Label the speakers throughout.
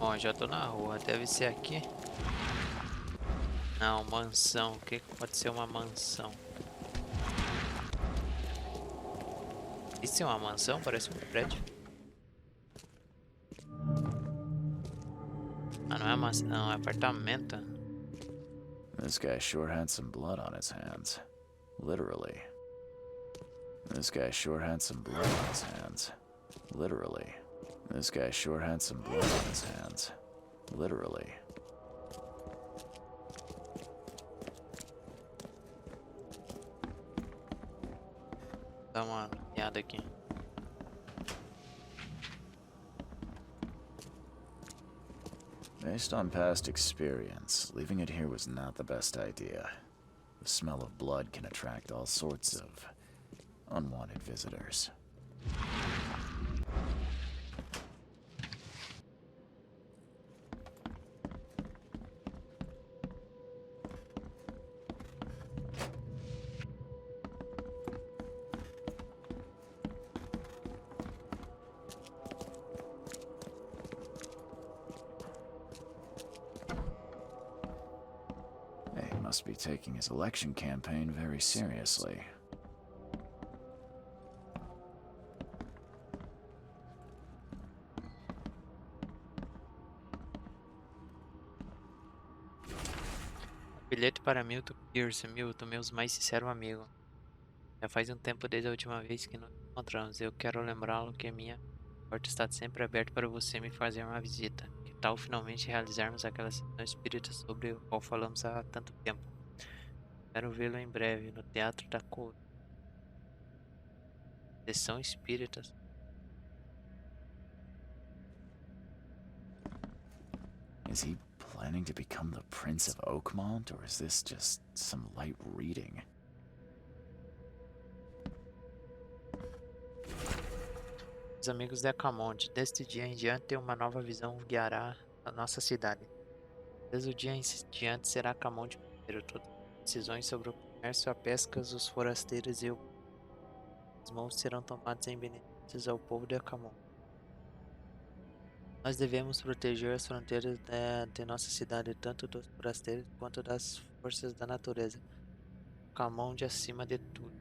Speaker 1: Bom, eu já tô na rua, deve ser aqui. Não, mansão. O que que pode ser uma mansão? Isso é uma mansão? Parece um prédio. Ah, não é mansão, não, é apartamento.
Speaker 2: This guy sure had some blood on his hands. Literally. This guy sure had some blood on his hands. Literally. This guy sure had some blood on his hands. Literally.
Speaker 1: Dá uma olhada aqui.
Speaker 2: Based on past experience, leaving it here was not the best idea. The smell of blood can attract all sorts of unwanted visitors. He must be taking his election campaign very seriously.
Speaker 1: Bilhete para Milton Pierce. Milton, meu mais sincero amigo. Já faz um tempo desde a última vez que nos encontramos. Eu quero lembrá-lo que minha porta está sempre aberta para você me fazer uma visita. Que tal finalmente realizarmos aquela sessão espírita sobre o qual falamos há tanto tempo? Espero vê-lo em breve no Teatro da Cor. Sessão espírita.
Speaker 2: Is he planning to become the Prince of Oakmont, or is this just some light reading?
Speaker 1: Os amigos de Acamonte, deste dia em diante uma nova visão guiará a nossa cidade. Desde o dia em diante será Acamonte primeiro. Todas as decisões sobre o comércio, a pesca, os forasteiros e os mãos serão tomadas em benefício ao povo de Acamonte. Nós devemos proteger as fronteiras de nossa cidade, tanto dos forasteiros quanto das forças da natureza. Acamonte acima de tudo.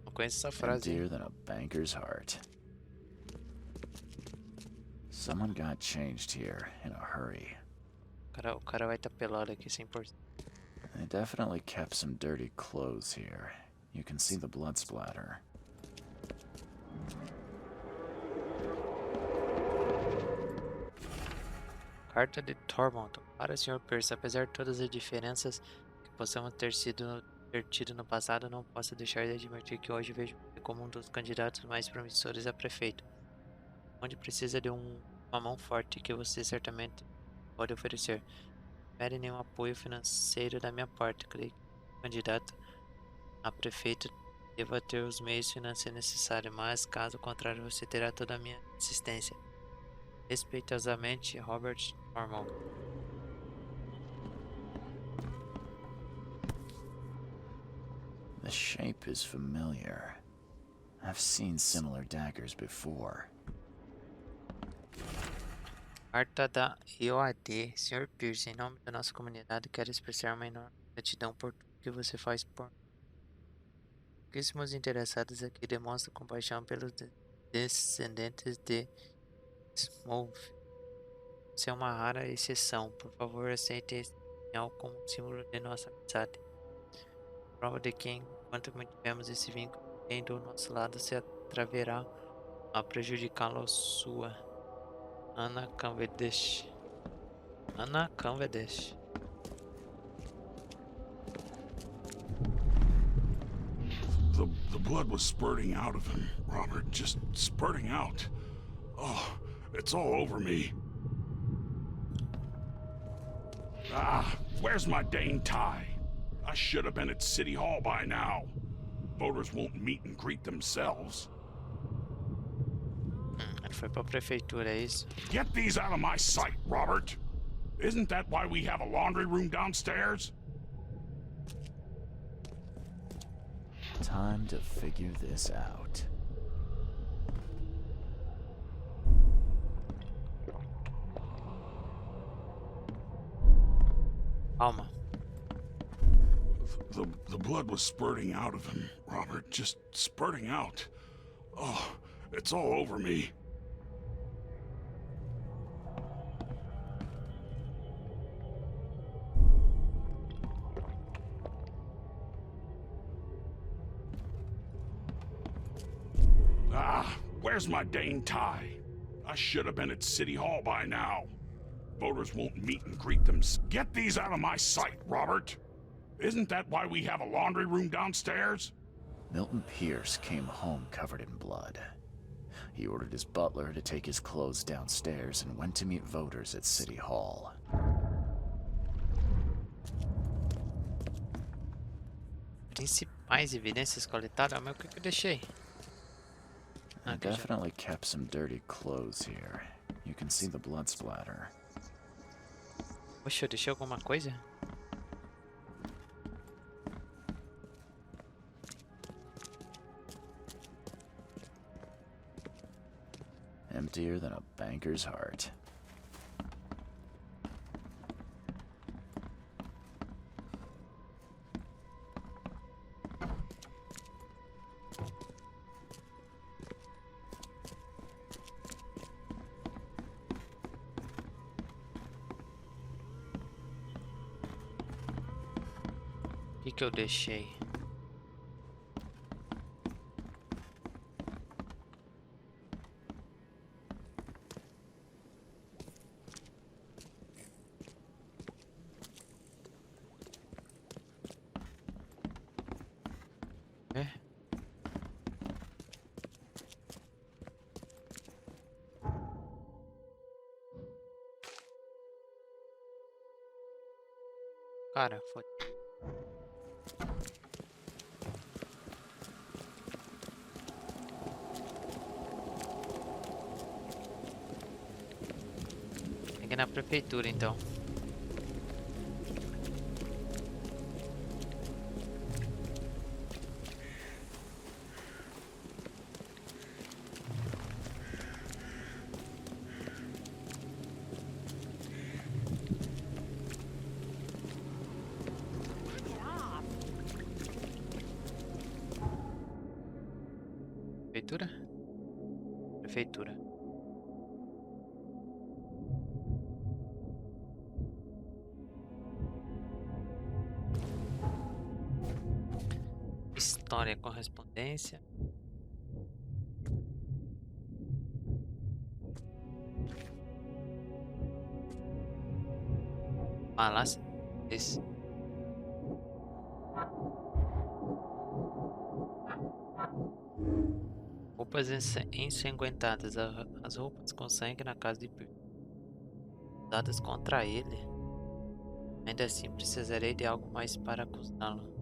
Speaker 1: Não conheço essa frase, hein?
Speaker 2: Emptier than a banker's heart. Someone got changed here in a hurry.
Speaker 1: O cara vai estar pelado aqui 100%.
Speaker 2: They definitely kept some dirty clothes here. You can see the blood splatter.
Speaker 1: Carta de Tormont. Para o Sr. Pierce, apesar de todas as diferenças que possamos ter tido no passado, não posso deixar de admitir que hoje vejo você como um dos candidatos mais promissores a prefeito, onde precisa de uma mão forte que você certamente pode oferecer. Não espere nenhum apoio financeiro da minha parte. Creio que o candidato a prefeito deva ter os meios financeiros necessários, mas caso contrário você terá toda a minha assistência. Respeitosamente, Robert Ormond.
Speaker 2: The shape is familiar. I've seen similar daggers before.
Speaker 1: Carta da EOAD. Sr. Pierce, em nome da nossa comunidade, quero expressar uma enorme gratidão por tudo que você faz por pouquíssimos interessados aqui demonstram compaixão pelos descendentes de Smove. Você é uma rara exceção. Por favor, aceite esse sinal como um símbolo de nossa amizade. Prova de que, enquanto mantivemos esse vínculo, ninguém do nosso lado se atreverá a prejudicá-lo sua. Ana Cavendish. Ana Cavendish.
Speaker 3: The blood was spurting out of him, Robert. Just spurting out. Oh, it's all over me. Ah, where's my dang tie? I should have been at City Hall by now. Voters won't meet and greet themselves.
Speaker 1: Ele foi pra prefeitura, é isso?
Speaker 3: Get these out of my sight, Robert. Isn't that why we have a laundry room downstairs?
Speaker 2: Time to figure this out.
Speaker 1: Calma.
Speaker 3: The blood was spurting out of him, Robert. Just spurting out. Oh, it's all over me. Ah, where's my dang tie? I should have been at City Hall by now. Voters won't meet and greet them. Get these out of my sight, Robert! Isn't that why we have a laundry room downstairs?
Speaker 2: Milton Pierce came home covered in blood. He ordered his butler to take his clothes downstairs and went to meet voters at City Hall.
Speaker 1: Principais evidências coletadas? Mas o que eu deixei?
Speaker 2: I
Speaker 1: Aqui já.
Speaker 2: definitely kept some dirty clothes here. You can see the blood splatter.
Speaker 1: Poxa, eu deixei alguma coisa?
Speaker 2: Emptier than a banker's heart.
Speaker 1: O que eu deixei? É? Cara, foi. Tem que ir na prefeitura então. Prefeitura? Prefeitura. História, correspondência. Palácio. Esse. Roupas ensanguentadas. As roupas com sangue na casa de Pierce, usadas contra ele. Ainda assim, precisarei de algo mais para acusá-lo.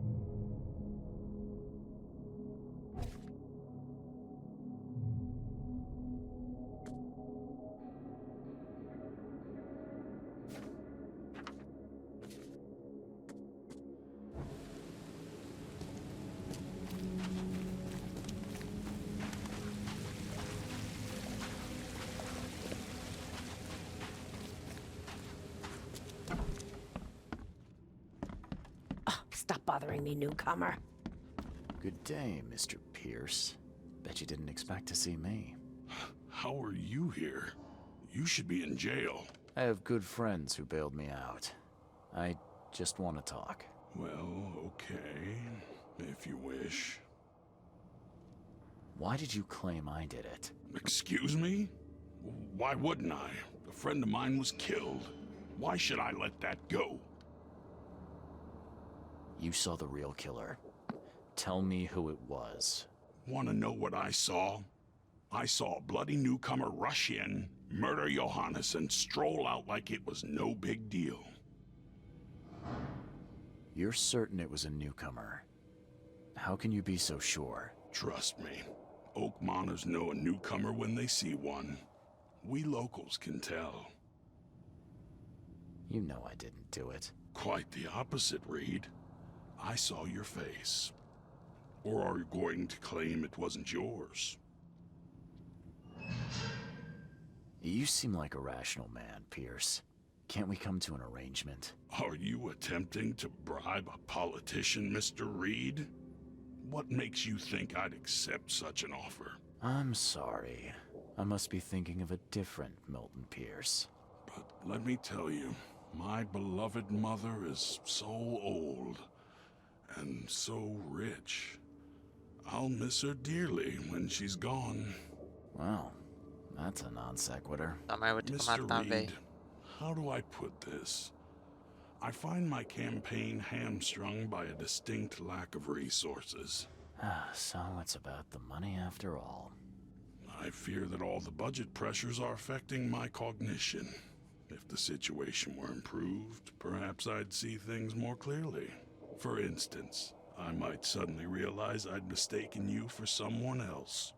Speaker 4: Stop bothering me, newcomer.
Speaker 2: Good day, Mr. Pierce. Bet you didn't expect to see me.
Speaker 3: How are you here? You should be in jail.
Speaker 2: I have good friends who bailed me out. I just want to talk.
Speaker 3: Well, okay, if you wish.
Speaker 2: Why did you claim I did it?
Speaker 3: Excuse me? Why wouldn't I? A friend of mine was killed. Why should I let that go?
Speaker 2: You saw the real killer. Tell me who it was.
Speaker 3: Want to know what I saw? I saw a bloody newcomer rush in, murder Johannes, and stroll out like it was no big deal.
Speaker 2: You're certain it was a newcomer. How can you be so sure?
Speaker 3: Trust me, Oakmoners know a newcomer when they see one. We locals can tell.
Speaker 2: You know I didn't do it.
Speaker 3: Quite the opposite, Reed. I saw your face. Or are you going to claim it wasn't yours?
Speaker 2: You seem like a rational man, Pierce. Can't we come to an arrangement?
Speaker 3: Are you attempting to bribe a politician, Mr. Reed? What makes you think I'd accept such an offer?
Speaker 2: I'm sorry. I must be thinking of a different Milton Pierce.
Speaker 3: But let me tell you, my beloved mother is so old and so rich. I'll miss her dearly when she's gone.
Speaker 2: Wow, that's a non sequitur.
Speaker 1: Também vou ter que
Speaker 3: Mr.
Speaker 1: matar,
Speaker 3: Reed,
Speaker 1: velho.
Speaker 3: how do I put this? I find my campaign hamstrung by a distinct lack of resources.
Speaker 2: So it's about the money after all.
Speaker 3: I fear that all the budget pressures are affecting my cognition. If the situation were improved, perhaps I'd see things more clearly. For instance, I might suddenly realize I'd mistaken you for someone else.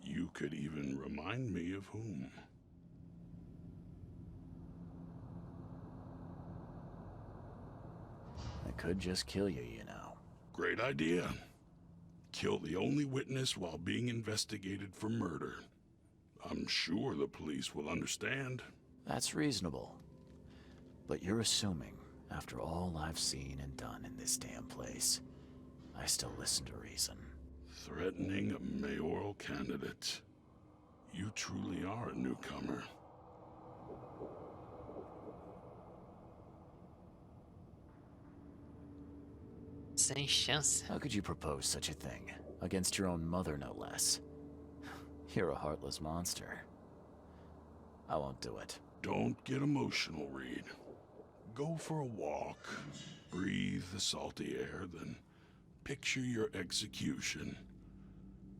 Speaker 3: You could even remind me of whom.
Speaker 2: I could just kill you, you know.
Speaker 3: Great idea. Kill the only witness while being investigated for murder. I'm sure the police will understand.
Speaker 2: That's reasonable. But you're assuming, after all I've seen and done in this damn place, I still listen to reason.
Speaker 3: Threatening a mayoral candidate. You truly are a newcomer.
Speaker 1: Sem chance.
Speaker 2: How could you propose such a thing? Against your own mother, no less. You're a heartless monster. I won't do it.
Speaker 3: Don't get emotional, Reed. Go for a walk, breathe the salty air, then picture your execution.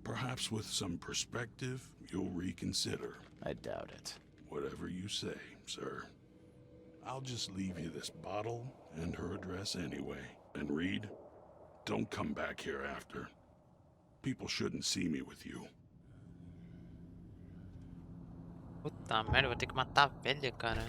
Speaker 3: Perhaps with some perspective, you'll reconsider.
Speaker 2: I doubt it.
Speaker 3: Whatever you say, sir. I'll just leave you this bottle and her address anyway. And Reed, don't come back here after. People shouldn't see me with you.
Speaker 1: Puta merda, vou ter que matar a velha, cara.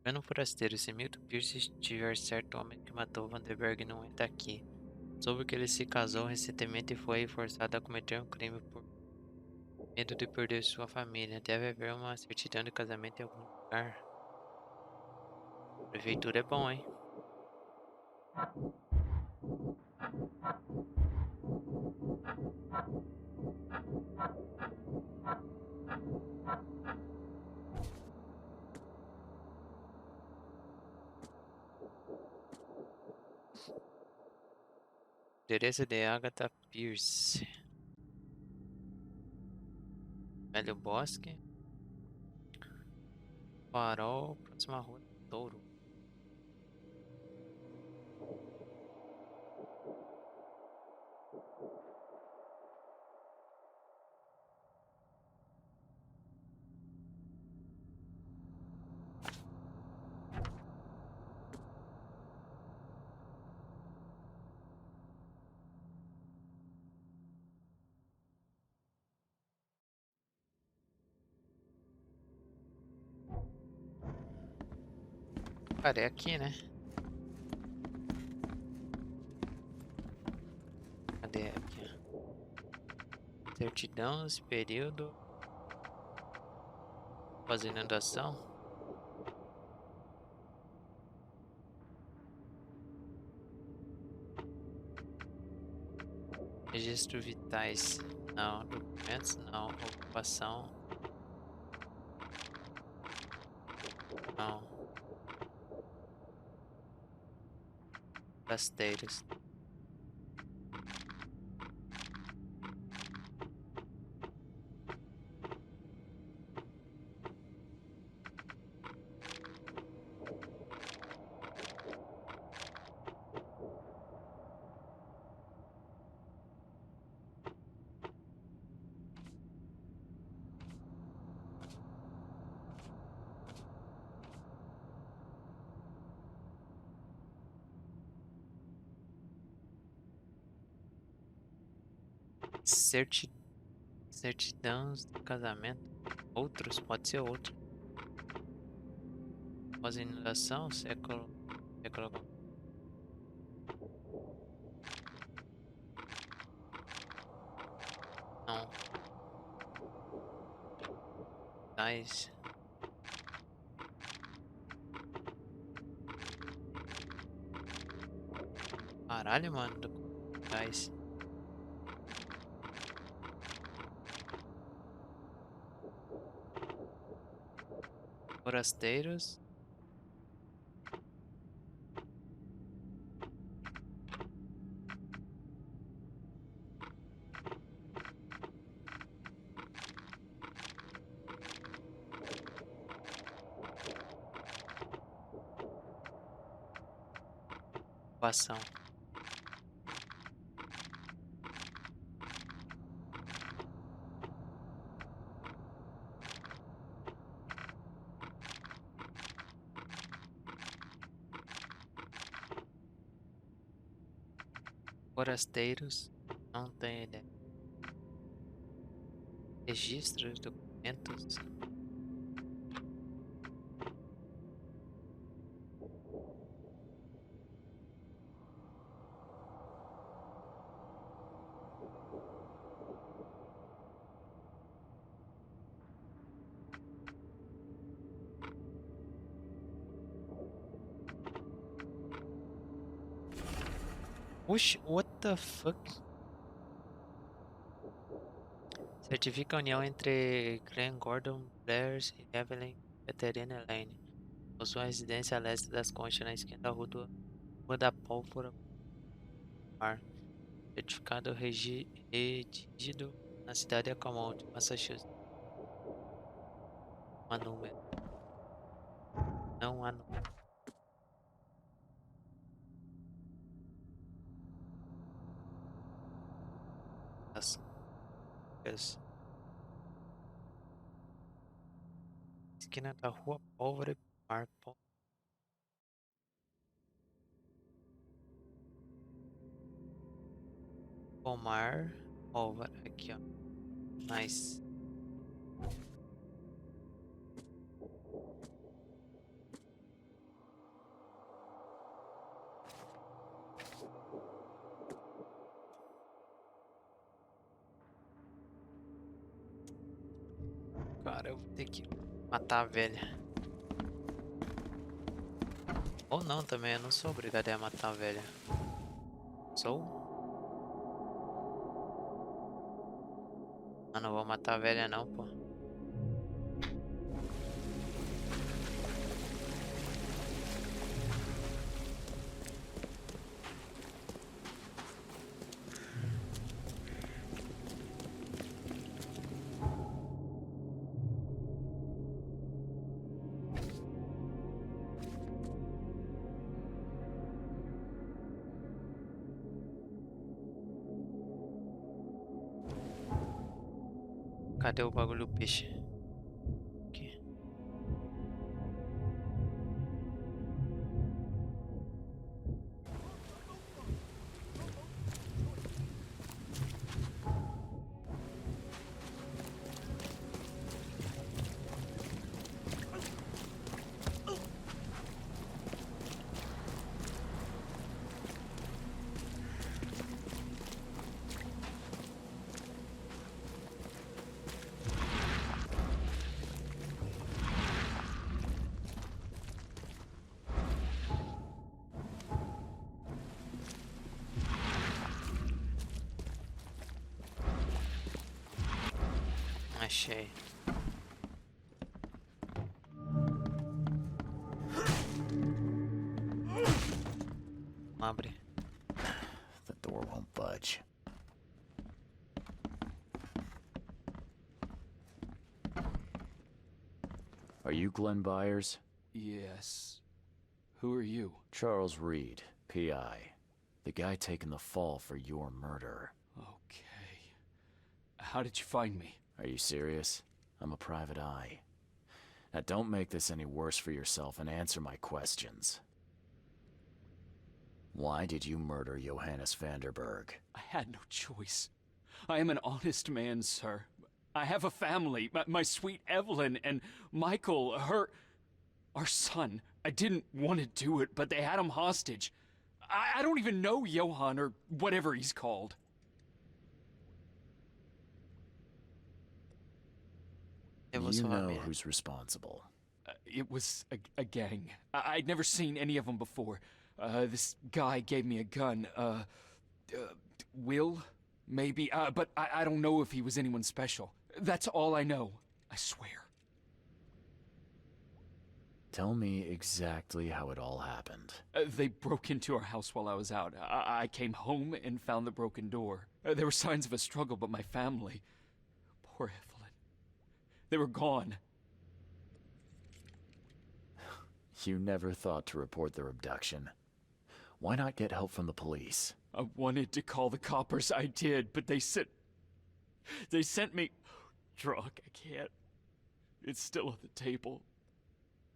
Speaker 1: Vendo forasteiro, se Milton Pierce estiver certo, o homem que matou Vanderberg não está aqui. Soube que ele se casou recentemente e foi forçado a cometer um crime por medo de perder sua família. Deve haver uma certidão de casamento em algum lugar. Prefeitura é bom, hein? Endereço de Agatha Pierce. Velho Bosque. Farol, próxima rua do Touro. Cara, é aqui, né? Cadê aqui? Certidão, esse período. Faz inundação. Registro vitais. Não. Documentos, não. Ocupação. Não. Rasteiros. Certidões de casamento. Outros, pode ser outro. Pós-inundação, século. mais. Caralho, mano. Mais. Forasteiros. Ocupação. Forasteiros. Não tenho ideia. Registros, documentos. Oxi, what the fuck? Certifica a união entre Glenn Gordon, Blair e Evelyn Catherine Lane. Possui residência a leste das Conchas, na esquina da Rua da Pólvora. Mar. Certificado redigido na cidade de Acomont, Massachusetts. Não há número. Não há número. Esquina da Rua Pólvora e Mar. Pomar. Pólvora. Aqui, ó. Nice. Cara, eu vou ter que matar a velha. Ou não também, eu não sou obrigado a matar a velha. Sou? Eu não vou matar a velha não, pô. Cadê o bagulho do peixe? Aqui. Achei. Abre.
Speaker 2: The door won't budge. Are you Glenn Byers?
Speaker 5: Yes. Who are you?
Speaker 2: Charles Reed, P.I. The guy taking the fall for your murder.
Speaker 5: Okay. How did you find me?
Speaker 2: Are you serious? I'm a private eye. Now don't make this any worse for yourself and answer my questions. Why did you murder Johannes Vanderberg?
Speaker 5: I had no choice. I am an honest man, sir. I have a family. My sweet Evelyn and Michael, our son. I didn't want to do it, but they had him hostage. I don't even know Johann or whatever he's called.
Speaker 1: Levou
Speaker 2: You
Speaker 1: sua
Speaker 2: know
Speaker 1: família.
Speaker 2: who's responsible.
Speaker 5: It was a gang. I'd never seen any of them before. This guy gave me a gun. Will? Maybe. But I don't know if he was anyone special. That's all I know. I swear.
Speaker 2: Tell me exactly how it all happened.
Speaker 5: They broke into our house while I was out. I came home and found the broken door. There were signs of a struggle, but my family... Poor Evelyn. They were gone.
Speaker 2: You never thought to report their abduction. Why not get help from the police?
Speaker 5: I wanted to call the coppers. I did, but they sent me... Drunk, I can't. It's still on the table.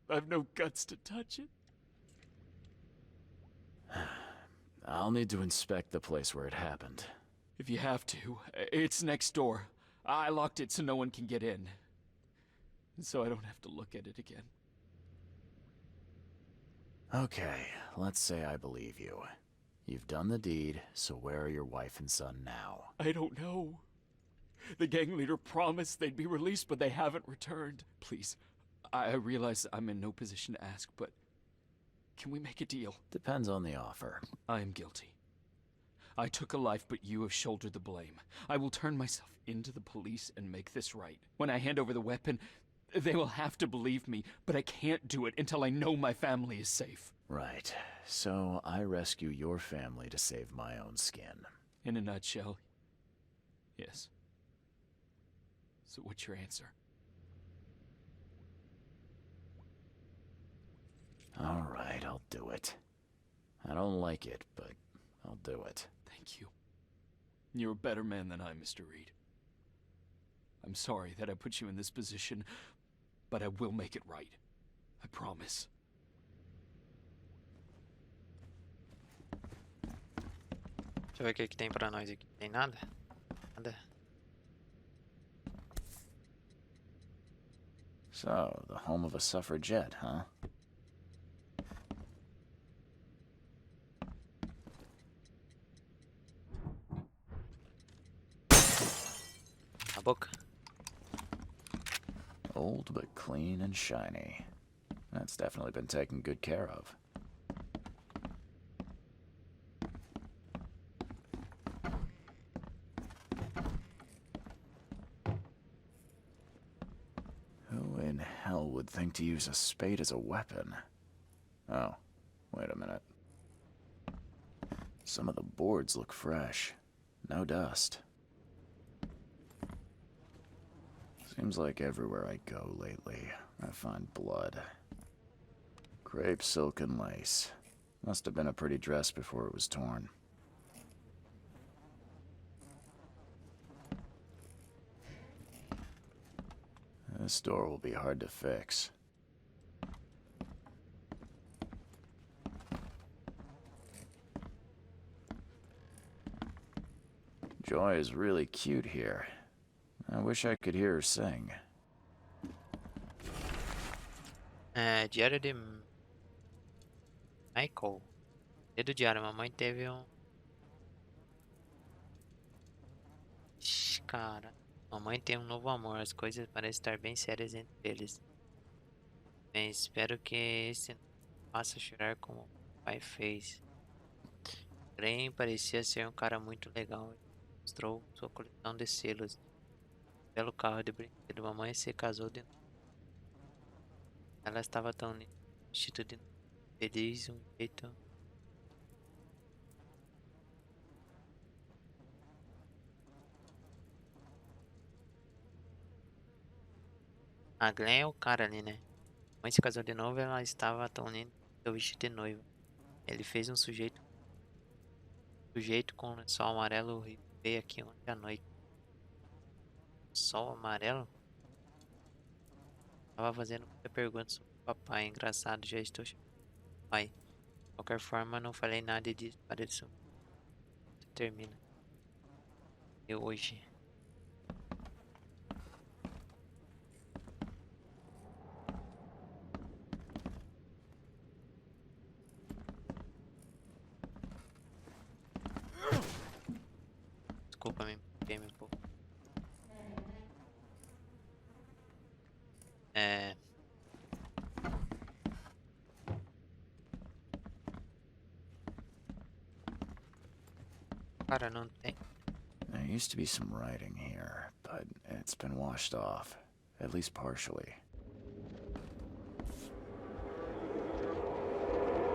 Speaker 5: I've no guts to touch it.
Speaker 2: I'll need to inspect the place where it happened.
Speaker 5: If you have to, it's next door. I locked it so no one can get in. So I don't have to look at it again.
Speaker 2: Okay, let's say I believe you. You've done the deed, so where are your wife and son now?
Speaker 5: I don't know. The gang leader promised they'd be released, but they haven't returned. Please, I realize I'm in no position to ask, but can we make a deal?
Speaker 2: Depends on the offer.
Speaker 5: I am guilty. I took a life, but you have shouldered the blame. I will turn myself into the police and make this right. When I hand over the weapon, they will have to believe me, but I can't do it until I know my family is safe.
Speaker 2: Right. So I rescue your family to save my own skin.
Speaker 5: In a nutshell, yes. So what's your answer?
Speaker 2: All right, I'll do it. I don't like it, but I'll do it.
Speaker 5: Thank you. You're a better man than I, Mr. Reed. I'm sorry that I put you in this position, but I will make it right. I promise.
Speaker 1: Deixa eu ver o que que tem pra nós aqui. Tem nada? Nada.
Speaker 2: So, the home of a suffragette, huh?
Speaker 1: A boca.
Speaker 2: Old but clean and shiny. That's definitely been taken good care of. Who in hell would think to use a spade as a weapon? Oh, wait a minute. Some of the boards look fresh. No dust. Seems like everywhere I go lately, I find blood. Crepe silk and lace. Must have been a pretty dress before it was torn. This door will be hard to fix. Joy is really cute here. I wish I could hear her sing.
Speaker 1: Diário de Michael. E do diário, mamãe teve um... Ixi, cara. Mamãe tem um novo amor. As coisas parecem estar bem sérias entre eles. Bem, espero que esse não faça chorar como o pai fez. Graham parecia ser um cara muito legal. Ele mostrou sua coleção de selos. Belo carro de brinquedo. Mamãe se casou de novo. Ela estava tão linda, vestida de novo, feliz, um jeito. A Glenn é o cara ali, né? Mãe se casou de novo, ela estava tão linda, vestida de noiva. Ele fez um sujeito com sol amarelo e veio aqui ontem à noite. Sol amarelo? Tava fazendo muita pergunta sobre o papai. Engraçado, já estou chamando o pai. De qualquer forma, não falei nada disso. Pareço. Termina. E hoje. Desculpa, me empuxei um pouco. Cara, não tem.
Speaker 2: There used to be some writing here, but it's been washed off, at least partially.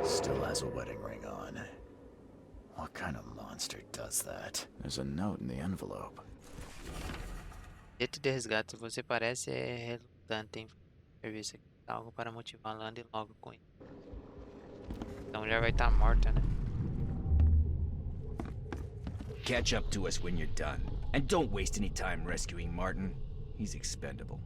Speaker 2: Still has a wedding ring on. What kind of monster does that? There's a note in the envelope.
Speaker 1: Bilhete de resgate. Você parece relutante em serviço aqui. Algo para motivá-lo. Ande logo com isso. A mulher vai estar morta, né?
Speaker 6: Catch up to us when you're done. And don't waste any time rescuing Martin. He's expendable.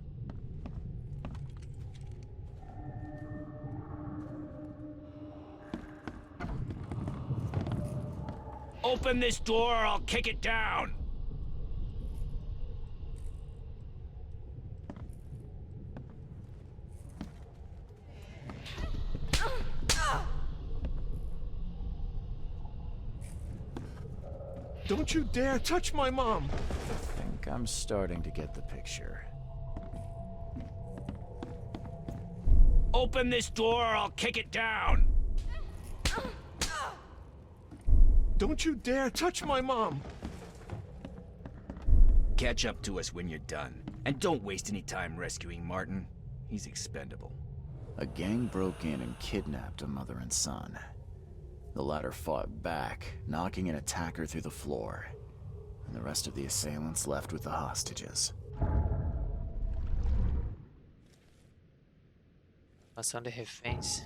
Speaker 6: Open this door or I'll kick it down!
Speaker 7: Don't you dare touch my mom!
Speaker 2: I think I'm starting to get the picture.
Speaker 6: Open this door or I'll kick it down!
Speaker 7: Don't you dare touch my mom!
Speaker 6: Catch up to us when you're done. And don't waste any time rescuing Martin. He's expendable.
Speaker 2: A gang broke in and kidnapped a mother and son. The latter fought back, knocking an attacker through the floor, and the rest of the assailants left with the hostages.
Speaker 1: Ação de reféns.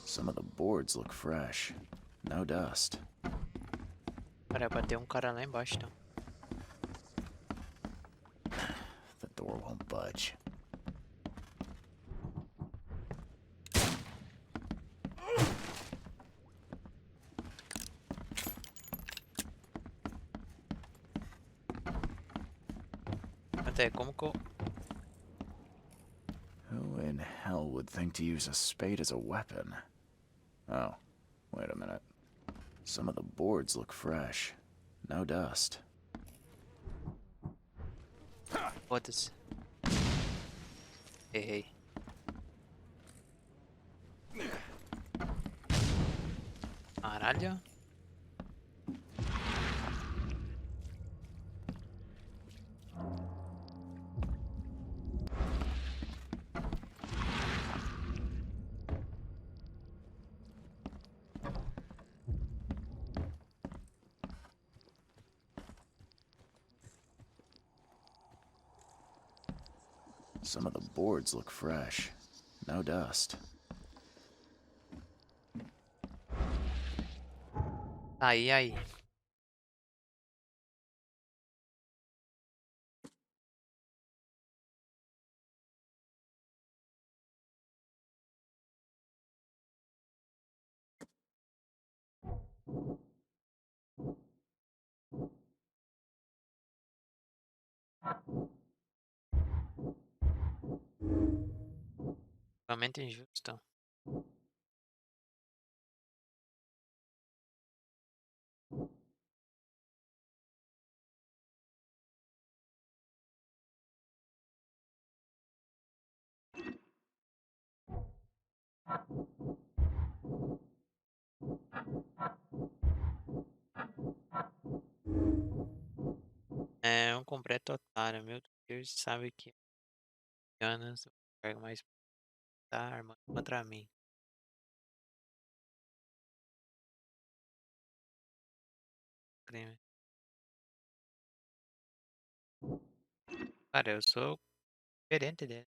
Speaker 2: Some of the boards look fresh. No dust.
Speaker 1: Cara, bateu um cara lá embaixo, então.
Speaker 2: The door won't budge.
Speaker 1: Até como que eu...
Speaker 2: Who in hell would think to use a spade as a weapon? Oh, wait a minute. Some of the boards look fresh. No dust.
Speaker 1: Foda-se. Errei. Caralho.
Speaker 2: Some of the boards look fresh. No dust.
Speaker 1: Aí. Realmente injusto. É um completo otário, meu Deus, sabe que anos pega mais tá armando contra mim. Crime. Cara, eu sou diferente dele.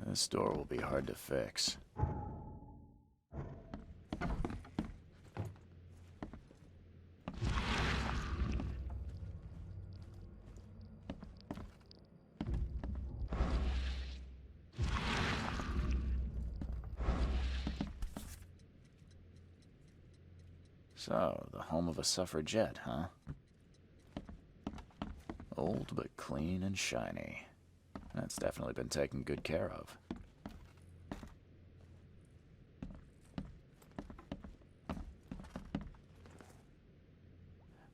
Speaker 2: This door will be hard to fix. So, the home of a suffragette, huh? Old but clean and shiny. That's definitely been taken good care of.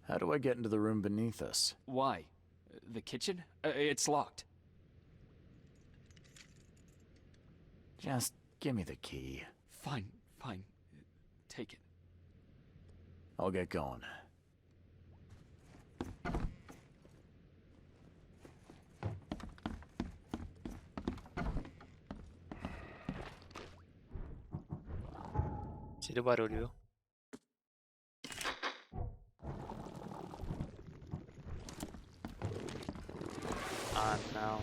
Speaker 2: How do I get into the room beneath us?
Speaker 5: Why? The kitchen? It's locked.
Speaker 2: Just give me the key.
Speaker 5: Fine, fine. Take it.
Speaker 2: I'll get going.
Speaker 1: Tira o barulho, viu? Ah, não.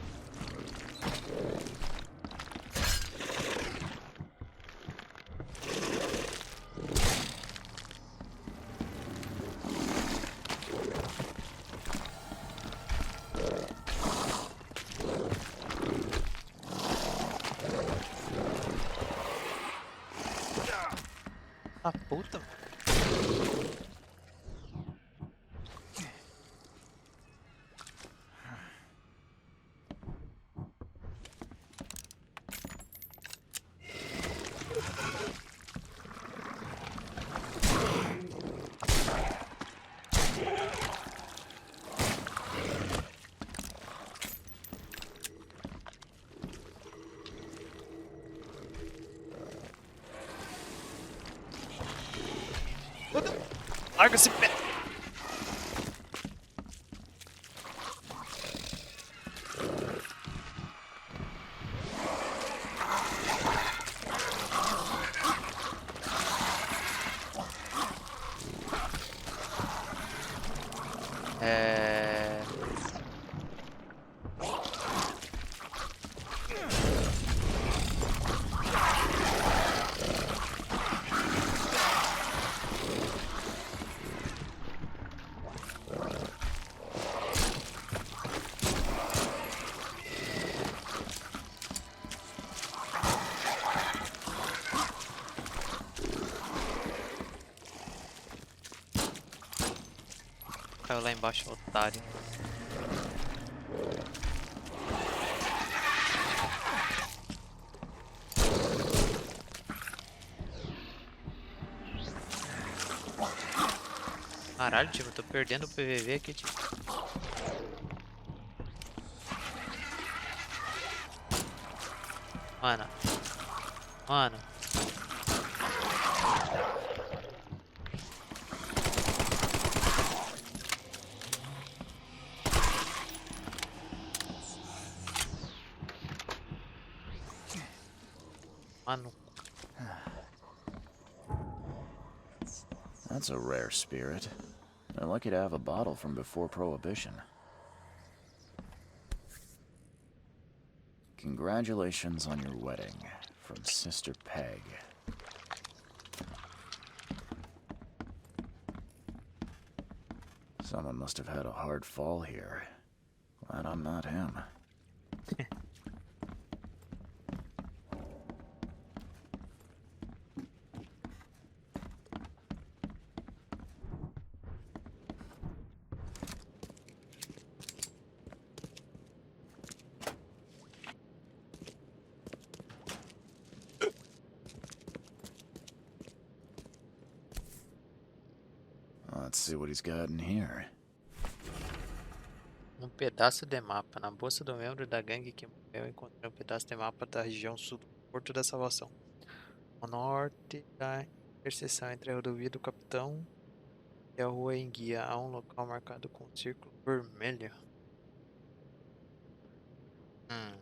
Speaker 1: Ah, puta. Larga esse pé. Caiu lá embaixo, otário. Caralho, time, eu tô perdendo o PVV aqui, time. Mano. Mano. Mano.
Speaker 2: That's a rare spirit. They're lucky to have a bottle from before Prohibition. Congratulations on your wedding, from Sister Peg. Someone must have had a hard fall here. Glad I'm not him. Let's see what he's got in here.
Speaker 1: Pedaço de mapa. Na bolsa do membro da gangue que morreu, encontrei um pedaço de mapa da região sul do Porto da Salvação. Ao norte da interseção entre a rodovia do Capitão e a rua Enguia, há um local marcado com um círculo vermelho. Hum.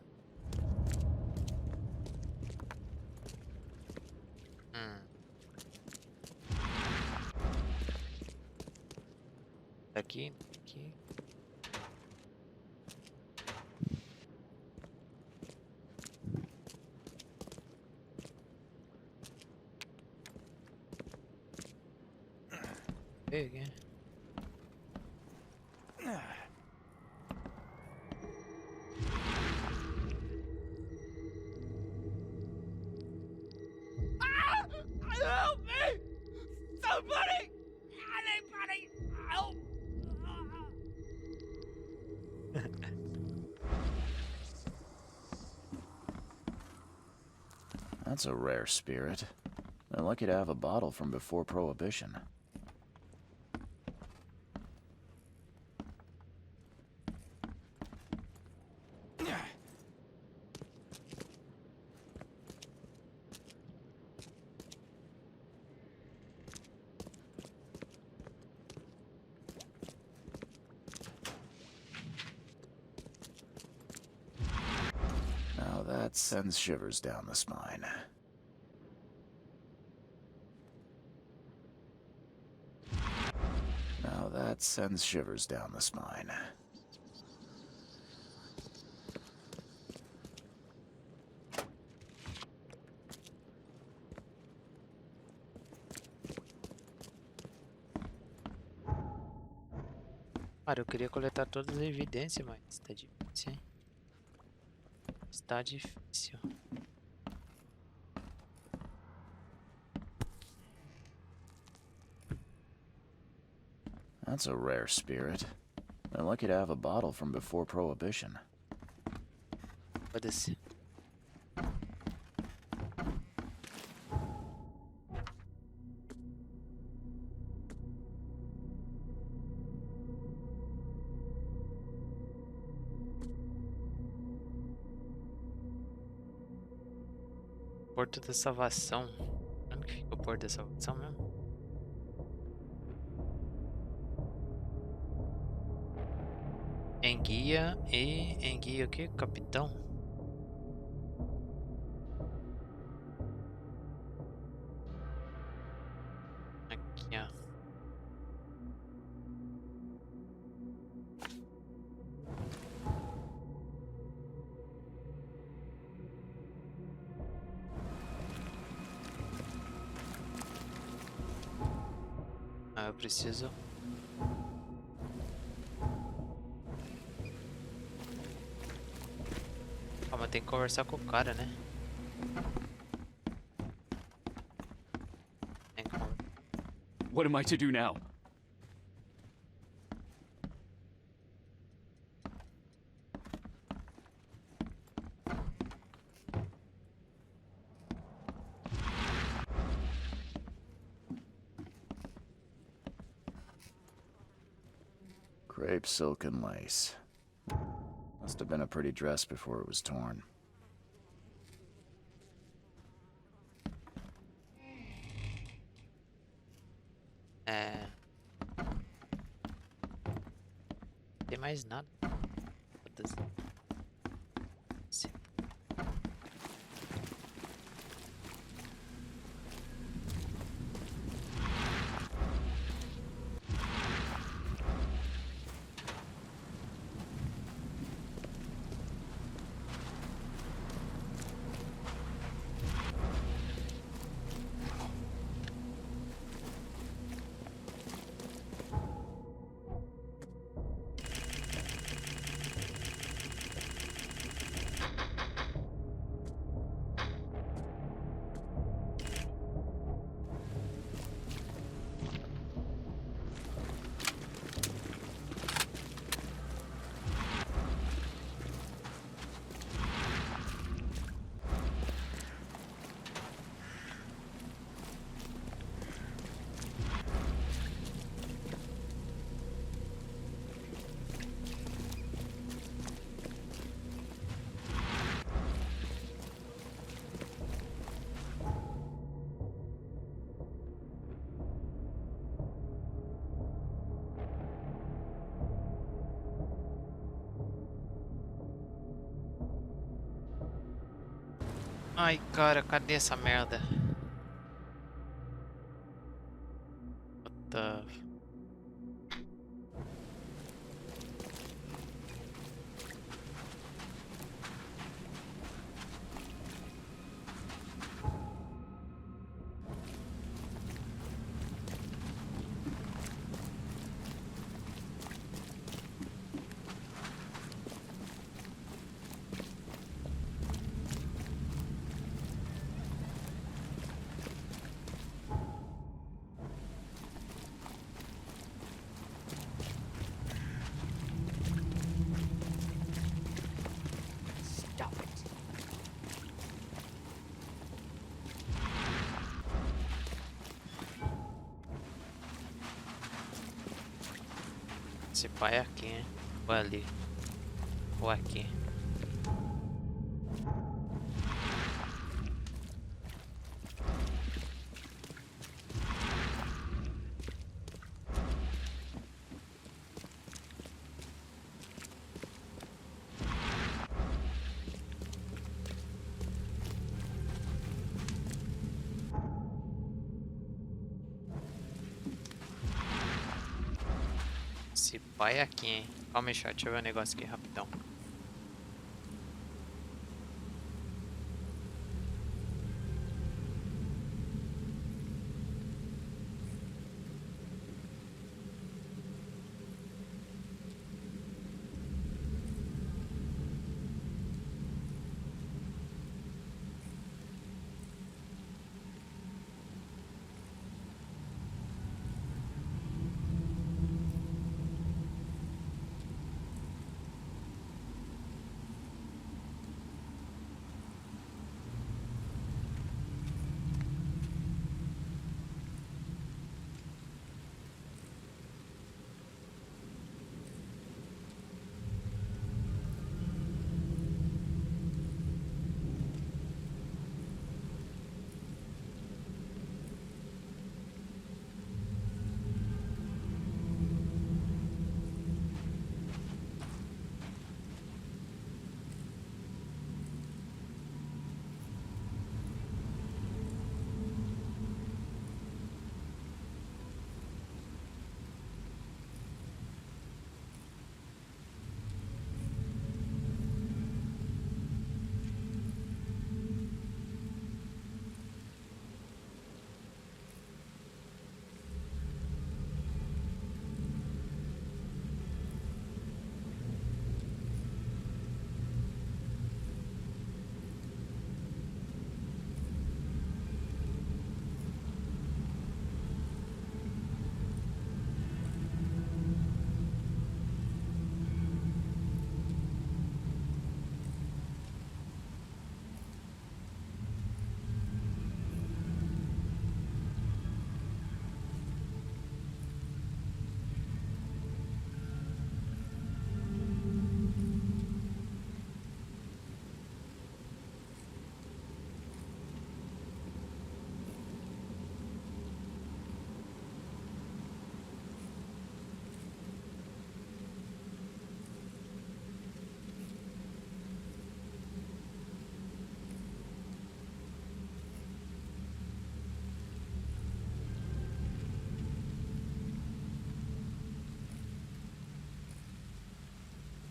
Speaker 1: Aqui, aqui. Big, hein?
Speaker 5: Help me! Somebody! Anybody! Help!
Speaker 2: That's a rare spirit. They're lucky to have a bottle from before Prohibition. Now that sends shivers down the spine. Now that sends shivers down the spine.
Speaker 1: Cara, eu queria coletar todas as evidências, mas tá difícil, hein? Está difícil.
Speaker 2: That's a rare spirit. They're lucky to have a bottle from before Prohibition.
Speaker 1: Foda-se. Porto da Salvação. Onde que fica o Porto da Salvação mesmo? Enguia o quê? Capitão? Aqui, ó. Ah, eu preciso. Calma, tem que conversar com o cara, né? Tem que conversar.
Speaker 5: What am I to do now?
Speaker 2: Crepe, silk, and lace. Must have been a pretty dress before it was torn.
Speaker 1: Tem mais nada. Foda-se. Sim. Ai, cara, cadê essa merda? What the... Esse pai é aqui, hein? Ou é ali? Ou aqui? Esse pai é aqui, hein? Calma aí, chat. Deixa eu ver um negócio aqui rapidão.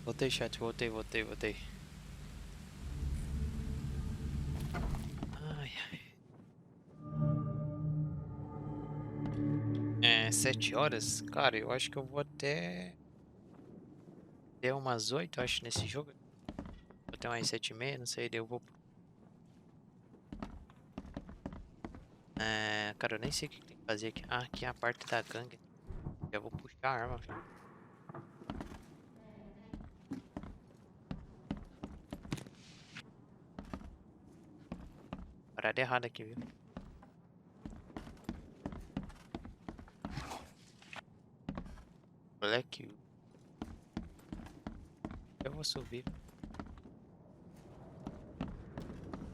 Speaker 1: Voltei, chat. Voltei. Ai, ai. É, 7 horas? Cara, eu acho que eu vou até umas 8, acho, nesse jogo. Até umas 7h30, não sei, daí eu vou... É, cara, eu nem sei o que tem que fazer aqui. Ah, aqui é a parte da gangue. Já vou puxar a arma, filho. Parada errada aqui, viu? Black. Eu vou subir.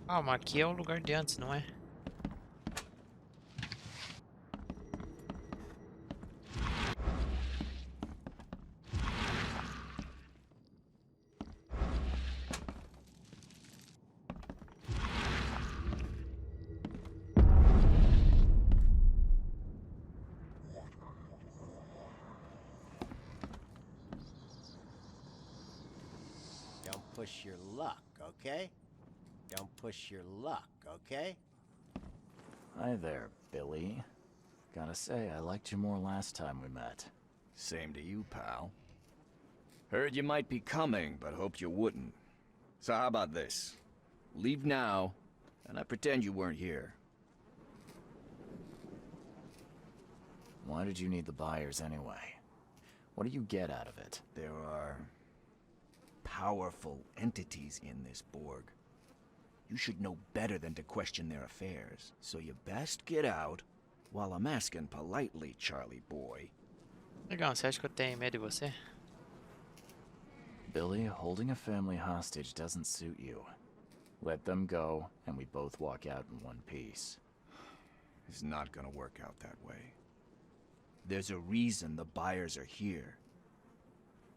Speaker 1: Calma, aqui é o lugar de antes, não é?
Speaker 8: Don't push your luck, okay? Don't push your luck, okay?
Speaker 2: Hi there, Billy. Gotta say, I liked you more last time we met.
Speaker 6: Same to you, pal. Heard you might be coming, but hoped you wouldn't. So how about this? Leave now, and I pretend you weren't here.
Speaker 2: Why did you need the buyers anyway? What do you get out of it?
Speaker 6: There are powerful entities in this Borg. You should know better than to question their affairs, so you best get out while I'm asking politely, Charlie boy.
Speaker 1: Legal, você acha que eu tenho medo de você?
Speaker 2: Billy, holding a family hostage doesn't suit you. Let them go, and we both walk out in one piece.
Speaker 6: It's not gonna work out that way. There's a reason the buyers are here.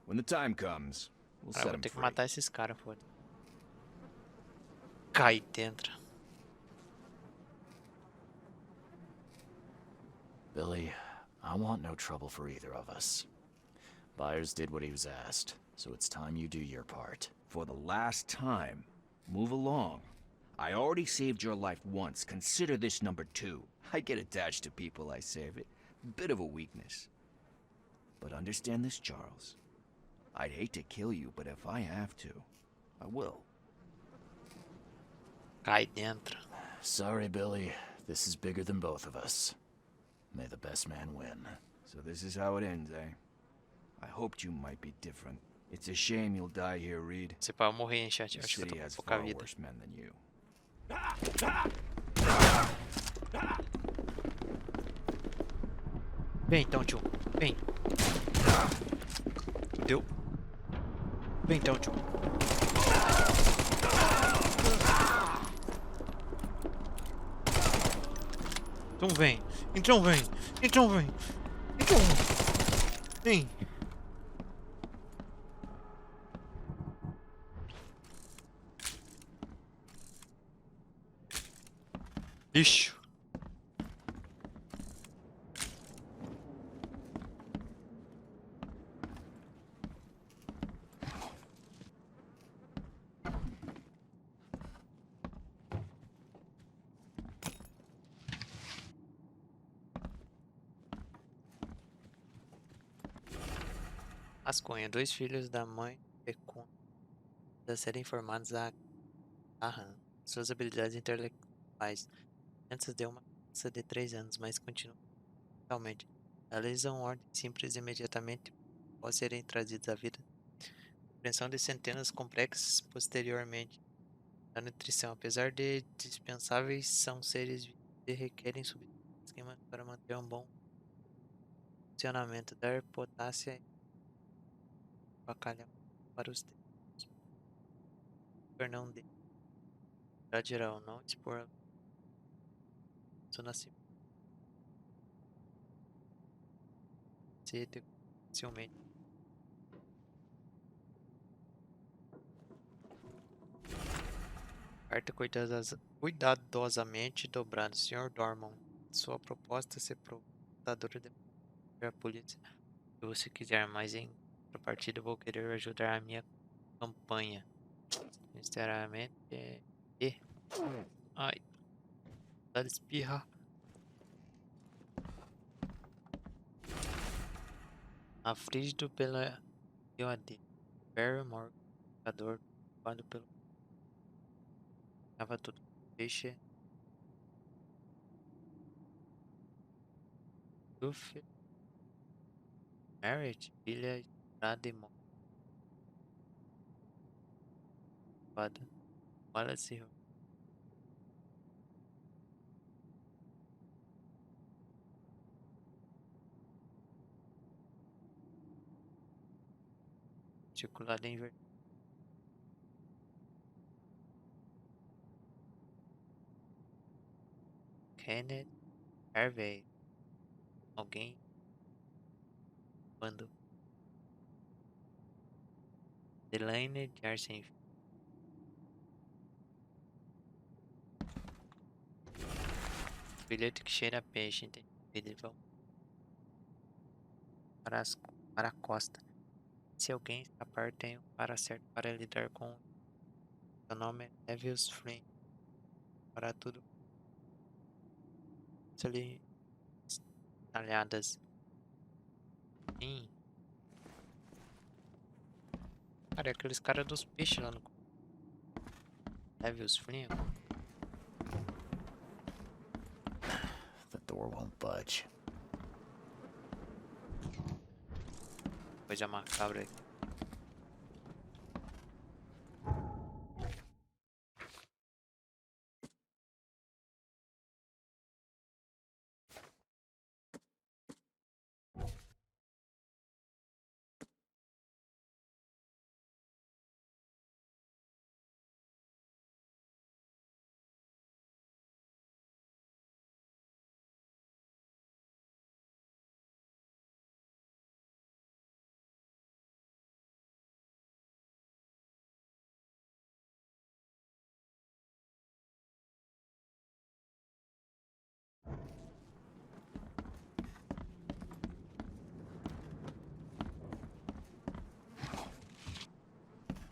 Speaker 6: When the time comes, we'll
Speaker 1: Cara, eu
Speaker 6: set
Speaker 1: vou
Speaker 6: them
Speaker 1: ter que
Speaker 6: free.
Speaker 1: matar esses caras, foda. Cai dentro.
Speaker 2: Billy, I want no trouble for either of us. Byers did what he was asked, so it's time you do your part.
Speaker 6: For the last time, move along. I already saved your life once. Consider this number 2. I get attached to people I save. It bit of a weakness. But understand this, Charles. I'd hate to kill you, but if I have to, I will.
Speaker 1: Cai dentro.
Speaker 2: Sorry, Billy. This is bigger than both of us. May the best man win.
Speaker 6: So this is how it ends, eh? I hoped you might be different. It's a shame you'll die here, Reed.
Speaker 1: Você pode morrer em chat. Eu
Speaker 6: The
Speaker 1: acho que eu tô
Speaker 6: city
Speaker 1: com
Speaker 6: has
Speaker 1: pouca
Speaker 6: far
Speaker 1: vida.
Speaker 6: worse men than you.
Speaker 1: Vem então, tio. Vem. Deu. Vem então, tio. Então vem. Então vem. Então vem. Então vem. Lixo. Ascunha, 2 filhos da mãe fecunda a serem informados a Ahan. Suas habilidades intelectuais. Antes deu uma criança de 3 anos, mas continua totalmente. Realizam ordens simples imediatamente após serem trazidos à vida. Compreensão de centenas complexas posteriormente. A nutrição, apesar de dispensáveis, são seres vivos e requerem esquemas para manter um bom funcionamento. Dar potássio e bacalhau para os tempos. Não de geral, não expor seu nascimento. Cedo, facilmente. Carta cuidadosamente dobrada. Sr. Dorman, sua proposta se portadora de a polícia. Se você quiser, mas em contrapartida vou querer ajudar a minha campanha. Sinceramente, ai, dá de espirrar. Afligido pela IOD. Barrymore, jogador, culpado pelo tava tudo peixe. Luffy, Merit, filha, estrada e morte. Wallace, articulada em verde. Kenneth, Harvey, alguém, quando Delaney de Arsen. Bilhete que cheira a peixe, entende? Eles vão para a costa. Se alguém escapar, tem um para certo para lidar com. Seu nome é Levius Flynn. Para tudo. Ali talhadas. Sim. Cara, é aqueles caras dos peixes lá no. Levius Flynn.
Speaker 2: The door won't budge.
Speaker 1: Coisa macabra aí.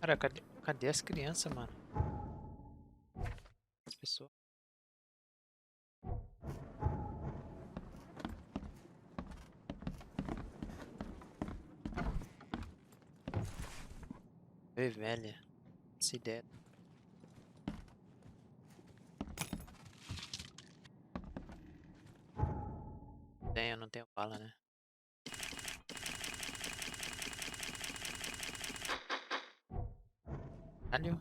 Speaker 1: Cara, cadê as crianças, mano? As pessoas. Vê, velha. Essa ideia. Eu não tenho bala, né? Caralho.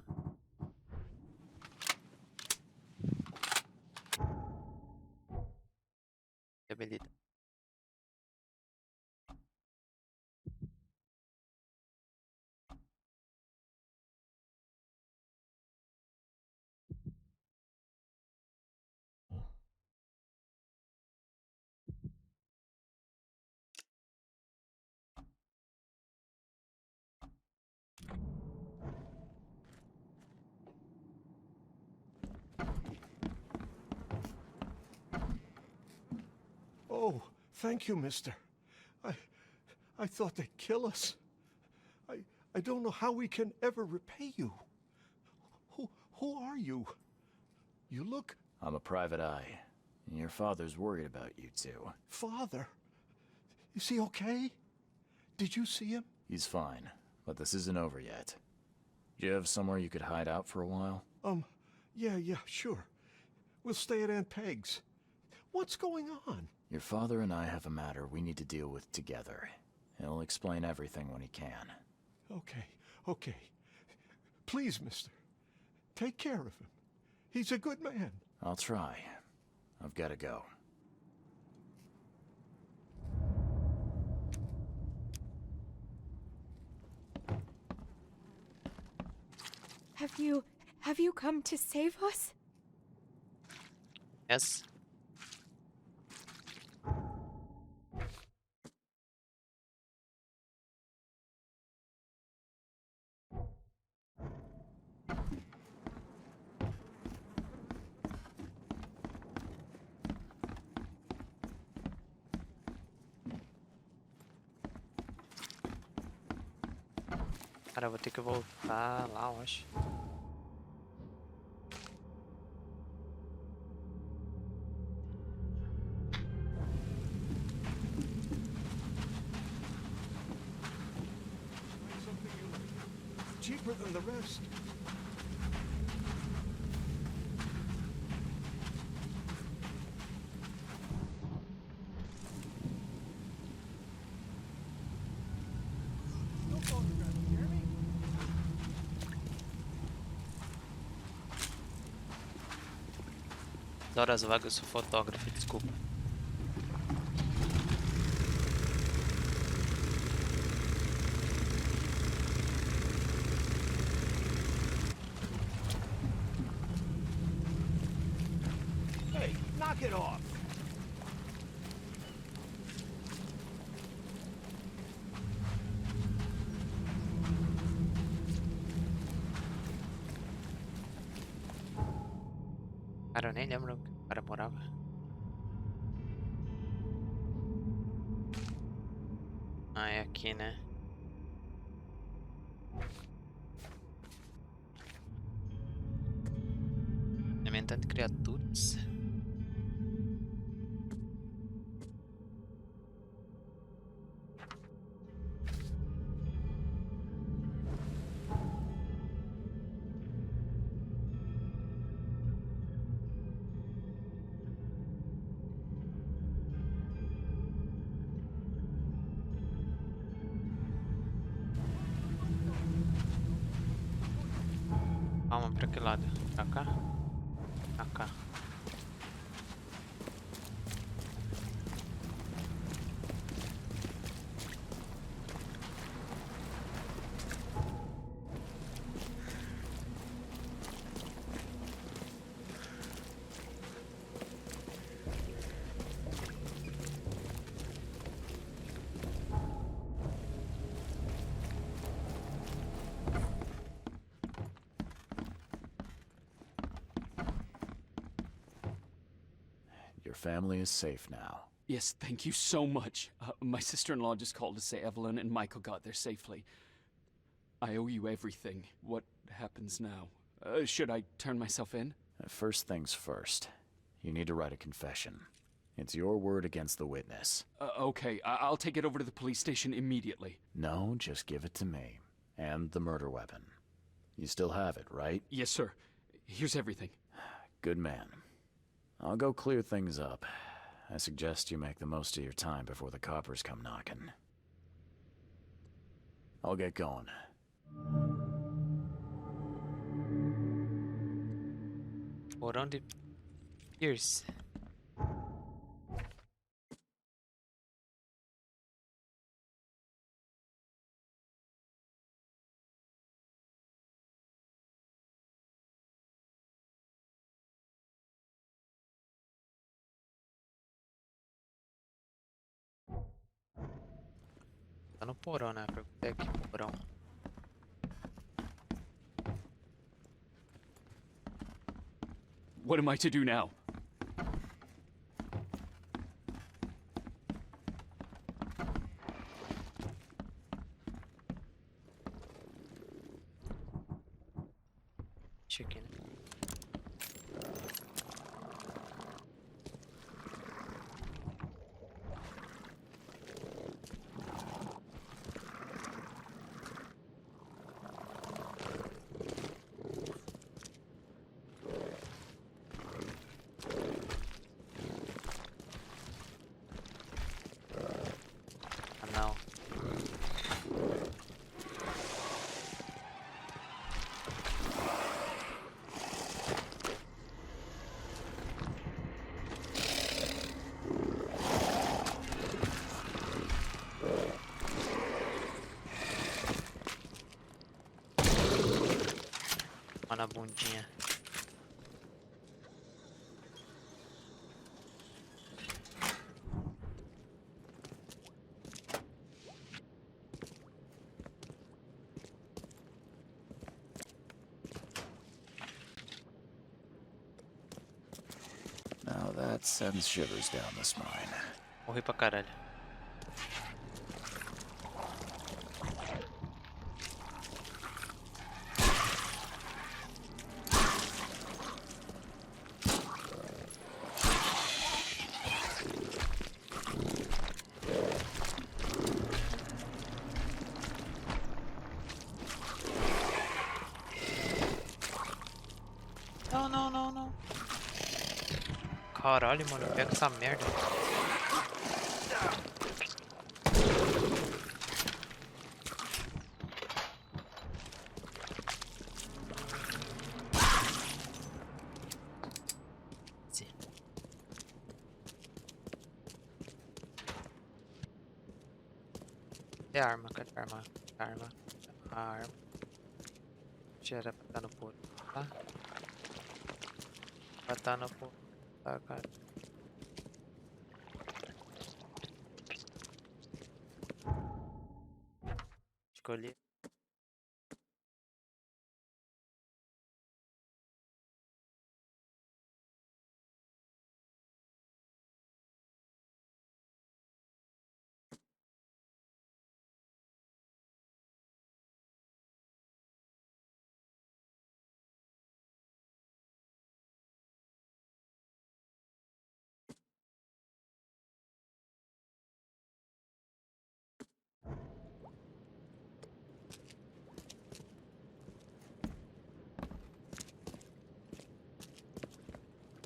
Speaker 1: Que habilidade.
Speaker 7: Oh, thank you, mister. I I thought they'd kill us. I don't know how we can ever repay you. Who are you? You look...
Speaker 2: I'm a private eye. Your father's worried about you two.
Speaker 7: Father? Is he okay? Did you see him?
Speaker 2: He's fine, but this isn't over yet. Do you have somewhere you could hide out for a while?
Speaker 7: Yeah, sure. We'll stay at Aunt Peg's. What's going on?
Speaker 2: Your father and I have a matter we need to deal with together. He'll explain everything when he can.
Speaker 7: Okay. Please, mister. Take care of him. He's a good man.
Speaker 2: I'll try. I've got to go.
Speaker 9: Have you come to save us?
Speaker 1: Yes. Cara, eu vou ter que voltar lá, eu acho.
Speaker 7: Cheaper than the rest.
Speaker 1: Das horas vagas, eu sou fotógrafo, desculpa.
Speaker 6: Hey, knock it off!
Speaker 1: Cara, eu nem lembro onde o cara morava. Ah, é aqui, né? Alimentando criaturas. Calma, pra que lado? Pra cá? Pra cá.
Speaker 2: Your family is safe now.
Speaker 5: Yes, thank you so much. My sister-in-law just called to say Evelyn and Michael got there safely. I owe you everything. What happens now? Should I turn myself in?
Speaker 2: First things first. You need to write a confession. It's your word against the witness.
Speaker 5: Okay, I'll take it over to the police station immediately.
Speaker 2: No, just give it to me. And the murder weapon. You still have it, right?
Speaker 5: Yes, sir. Here's everything.
Speaker 2: Good man. I'll go clear things up. I suggest you make the most of your time before the coppers come knocking. I'll get going.
Speaker 1: Porão de Pierce. Tá no porão, né? Perguntei aqui, porão.
Speaker 5: What am I to do now?
Speaker 1: Chicken. Ah, não. Ó na bundinha.
Speaker 2: Now that sends shivers down the spine.
Speaker 1: Morri pra caralho. Não, não, não, não. Caralho, mano, pega essa merda. Sim. Cadê a arma? Cadê a arma? A arma. A arma. Já era pra estar no porto, tá? Pra estar no porto, tá, cara? Escolhi.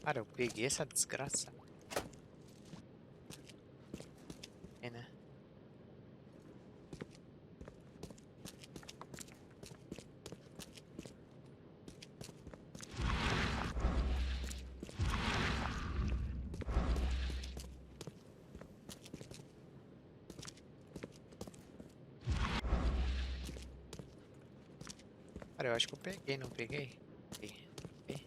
Speaker 1: Cara, eu peguei essa desgraça. É, né? Cara, eu acho que eu peguei, não peguei? Peguei. Peguei.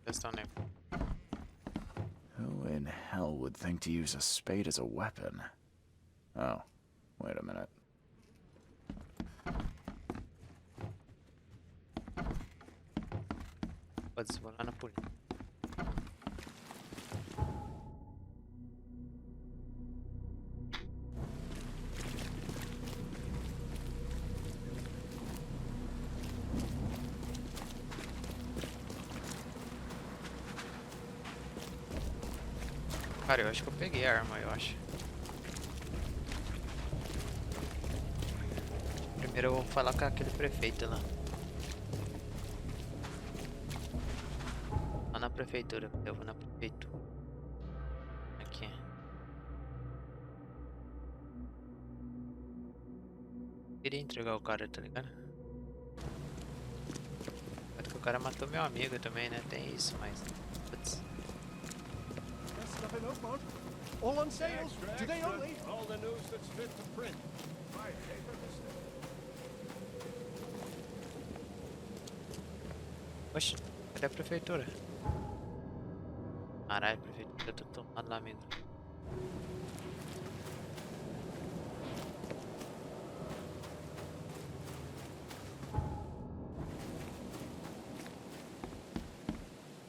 Speaker 1: Just on it.
Speaker 2: Who in hell would think to use a spade as a weapon? Oh, wait a minute.
Speaker 1: Pode vou lá na polícia. Cara, eu acho que eu peguei a arma, eu acho. Primeiro eu vou falar com aquele prefeito lá. Lá na prefeitura, eu vou na prefeitura. Aqui. Queria entregar o cara, tá ligado? Acho que o cara matou meu amigo também, né? Tem isso, mas... Putz.
Speaker 7: Nothing out, Mount. All on sales. Today only.
Speaker 10: All the news that's fit to print.
Speaker 1: Oxe, cadê a prefeitura? Caralho, a prefeitura tá tomando lá, amigo.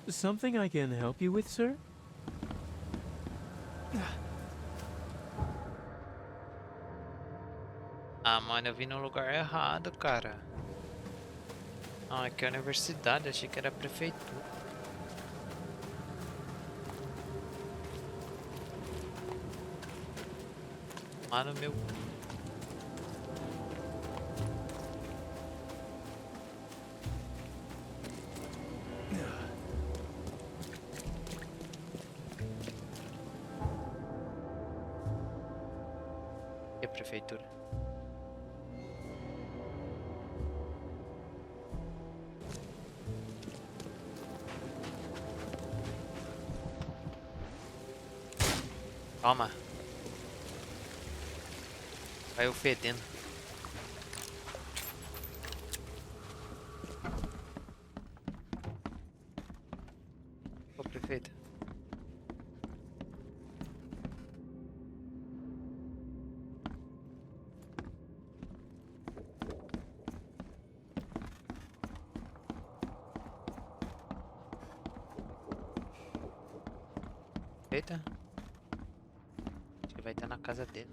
Speaker 11: Something I can help you with, sir?
Speaker 1: Ah, mano, eu vim no lugar errado, cara. Ah, aqui é a universidade, achei que era a prefeitura. Mano, meu... E a prefeitura? Calma. Caiu fedendo. Ô, prefeito. Eita. Acho que vai estar na casa dele.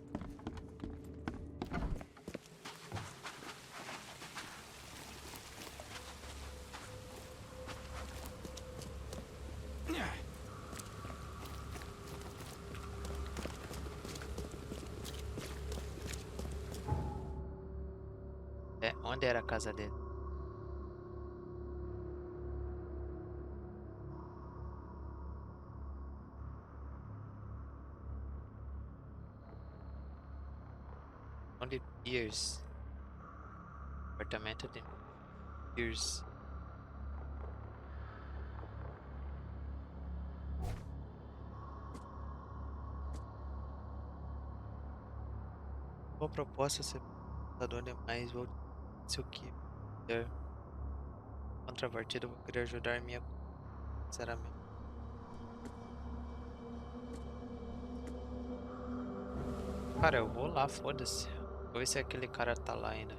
Speaker 1: É, onde era a casa dele? Onde Pierce? Apartamento de Pierce. Boa proposta, ser portador demais. Vou se o que der. Contrapartida, eu vou querer ajudar minha. Sinceramente. Cara, eu vou lá, foda-se. Vou ver se aquele cara tá lá ainda.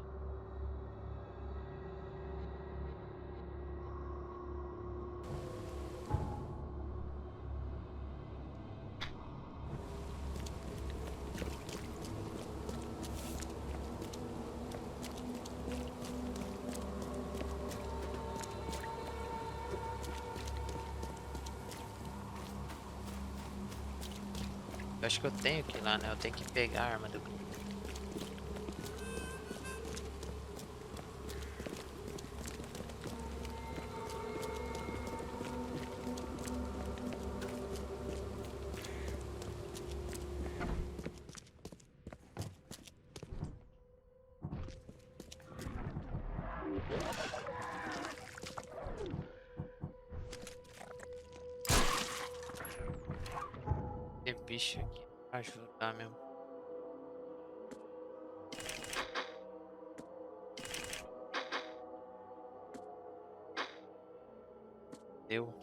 Speaker 1: Eu acho que eu tenho que ir lá, né? Eu tenho que pegar a arma do... Tem bicho aqui pra ajudar mesmo. Deu.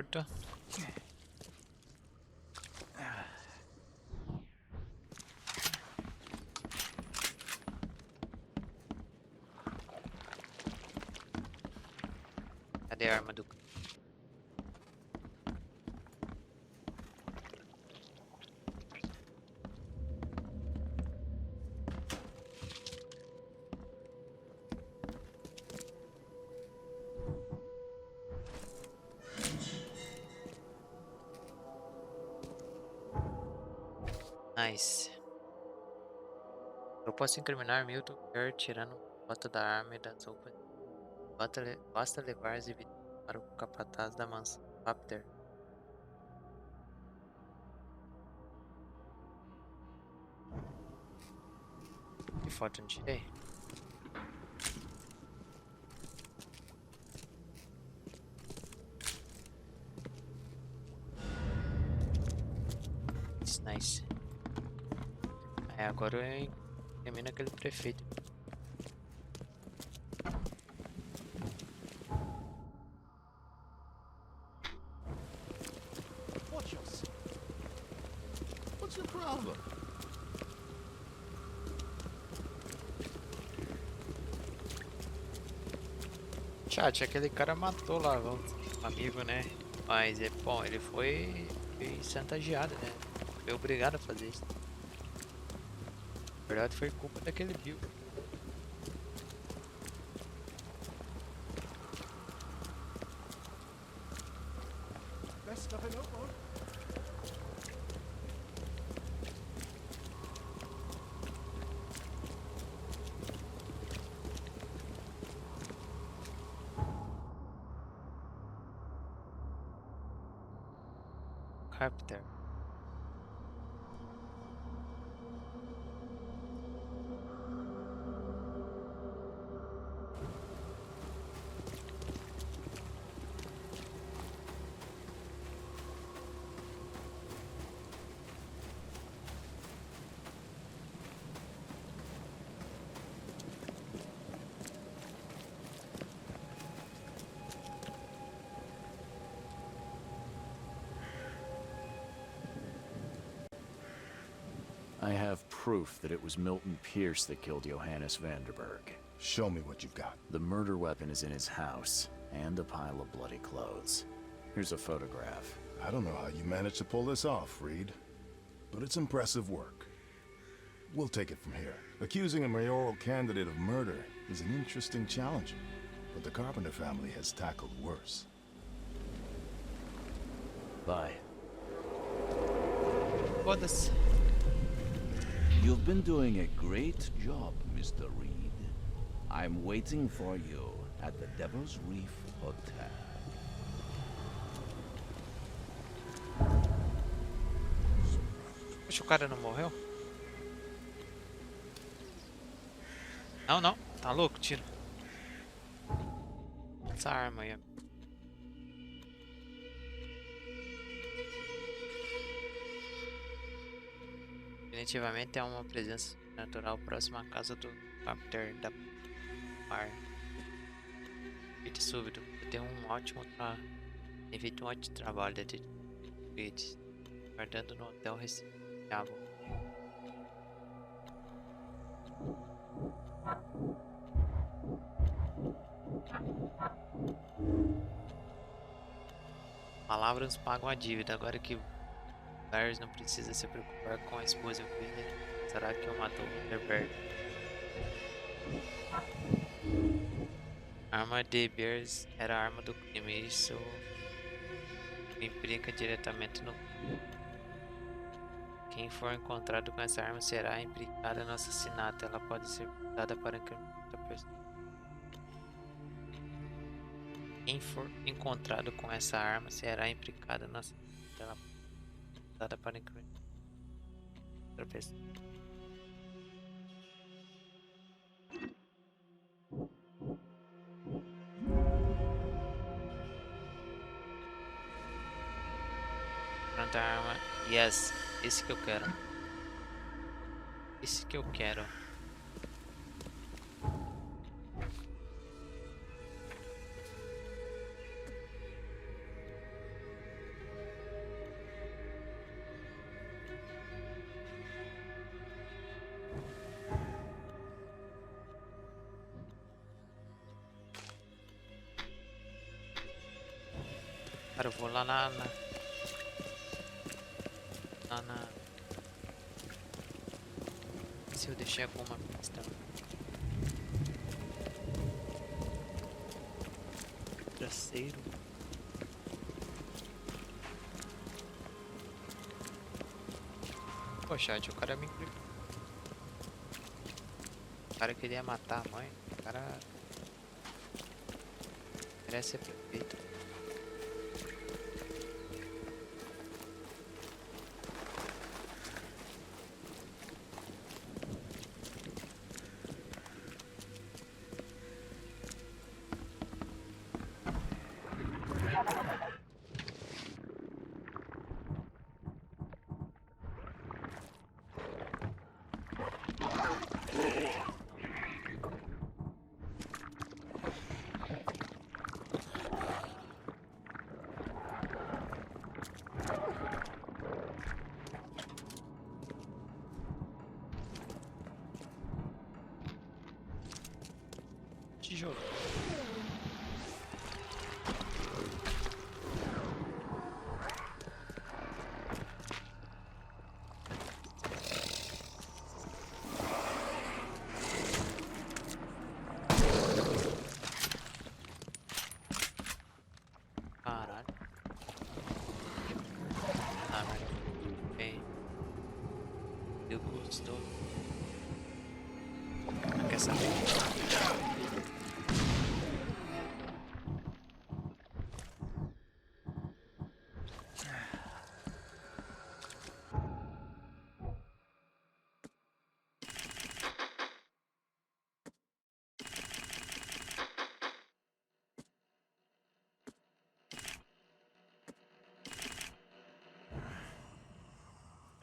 Speaker 1: morto. Cadê a arma do... Nice. Eu posso incriminar Milton Kerr tirando foto da arma e das roupas. Basta levar as evidências para o capataz da mansão Raptor. Que foto não tirei? Nice. É, agora eu termino aquele prefeito.
Speaker 7: What's your problem?
Speaker 1: Chat, aquele cara matou lá um amigo, né? Mas é bom, ele foi chantageado, né? Foi obrigado a fazer isso. Na verdade foi culpa daquele Bill.
Speaker 7: Best stuff I know, Lord.
Speaker 1: Raptor.
Speaker 2: I have proof that it was Milton Pierce that killed Johannes Vanderberg.
Speaker 12: Show me what you've got.
Speaker 2: The murder weapon is in his house, and a pile of bloody clothes. Here's a photograph.
Speaker 12: I don't know how you managed to pull this off, Reed, but it's impressive work. We'll take it from here. Accusing a mayoral candidate of murder is an interesting challenge, but the Carpenter family has tackled worse.
Speaker 2: Bye.
Speaker 1: Foda-se.
Speaker 6: You've been doing a great job, Mr. Reed. I'm waiting for you at the Devil's Reef Hotel.
Speaker 1: Poxa, o cara não morreu? Não, não. Tá louco? Tira. Essa arma aí. Definitivamente é uma presença natural próxima à casa do Raptor da Par. Feito súbito. Tem um ótimo tem feito um ótimo trabalho, detetive. Guardando no hotel responsável. Palavras pagam a dívida. Agora que Lars não precisa se preocupar com a esposa e o filho, será que eu matou o Vanderberg? A arma de Beers era a arma do crime. Isso me implica diretamente no... Quem for encontrado com essa arma será implicado no assassinato. Ela pode ser usada para incriminar outra pessoa. Quem for encontrado com essa arma será implicado no assassinato. Ela pode ser usada para incriminar outra pessoa. Pronto, a arma. Yes, esse que eu quero. Esse que eu quero. Cara, eu vou lá na... Se eu deixei alguma pista. Traseiro. Poxa, o cara me incrível. O cara queria matar a mãe. O cara merece ser prefeito. Tijolo. Caralho. Ah, velho. Bem. Eu gostou. Quer saber?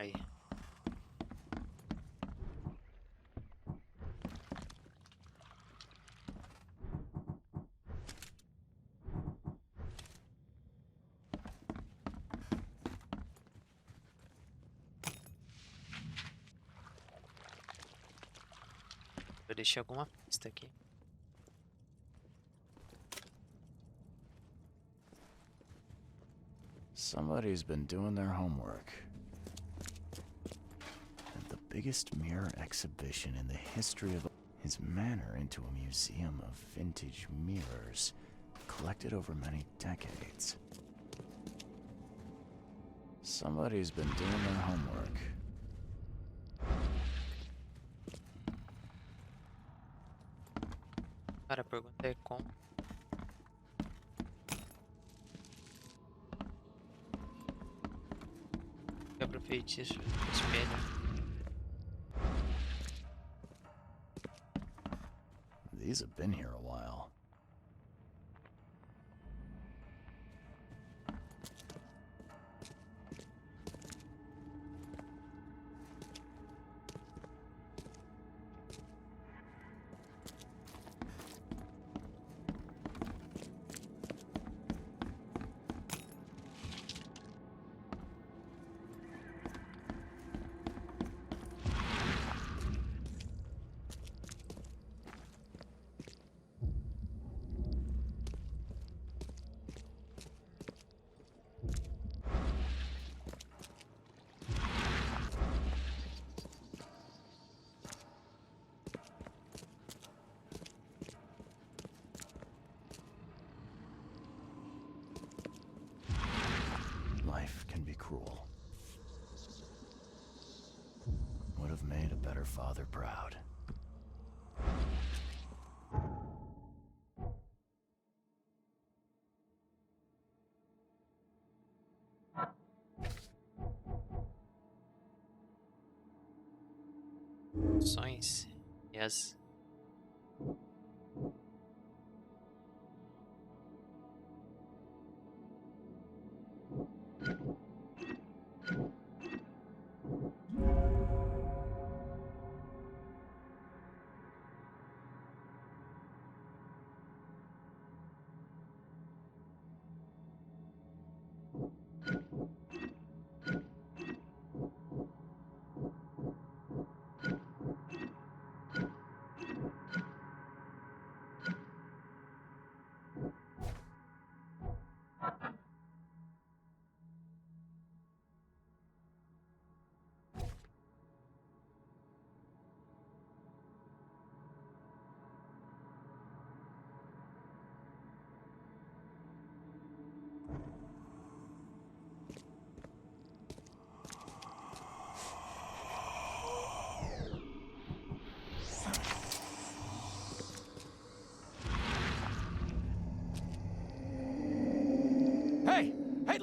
Speaker 1: Aí. Eu deixei alguma pista aqui.
Speaker 2: Somebody's been doing their homework. And the biggest mirror exhibition in the history of his manor into a museum of vintage mirrors, collected over many decades. Somebody's been doing their homework.
Speaker 1: Cara, a pergunta é como. Quebra o feitiço, espelho.
Speaker 2: These have been here a while. Life can be cruel. Would have made a better father proud.
Speaker 1: Sonhos e as...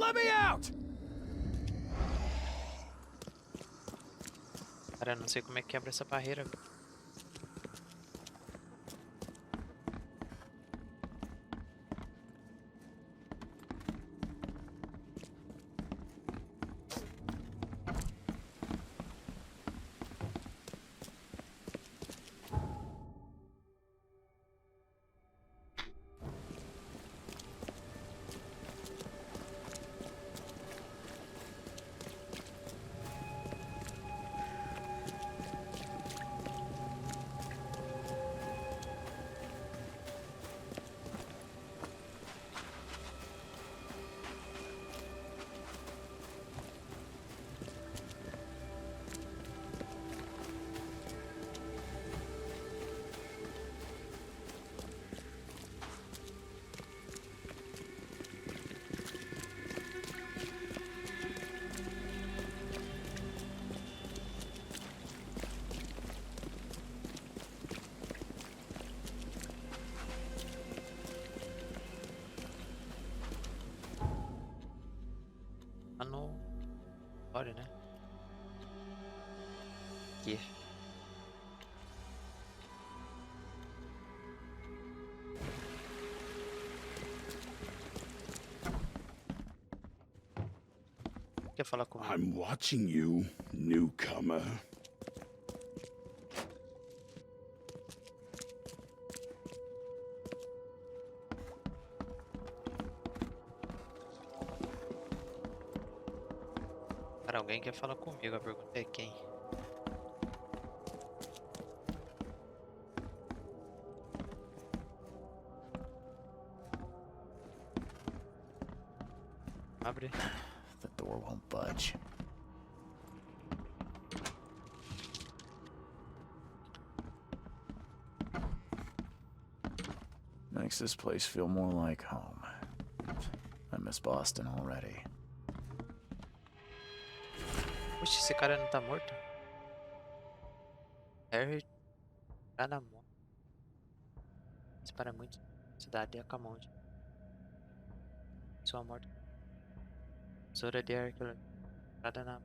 Speaker 6: Let me out!
Speaker 1: Cara, eu não sei como é que quebra essa barreira. No olha, né? Aqui. Quer falar comigo?
Speaker 3: I'm watching you, newcomer.
Speaker 1: Cara, alguém quer falar comigo, a pergunta é quem? Abre.
Speaker 2: The door won't budge. Makes this place feel more like home. I miss Boston already.
Speaker 1: Puxa, esse cara não tá morto? Harry tá na mão. Dispara muito. Cidade é Camonte. Sua morte. Tesoura de Hércules. Nada na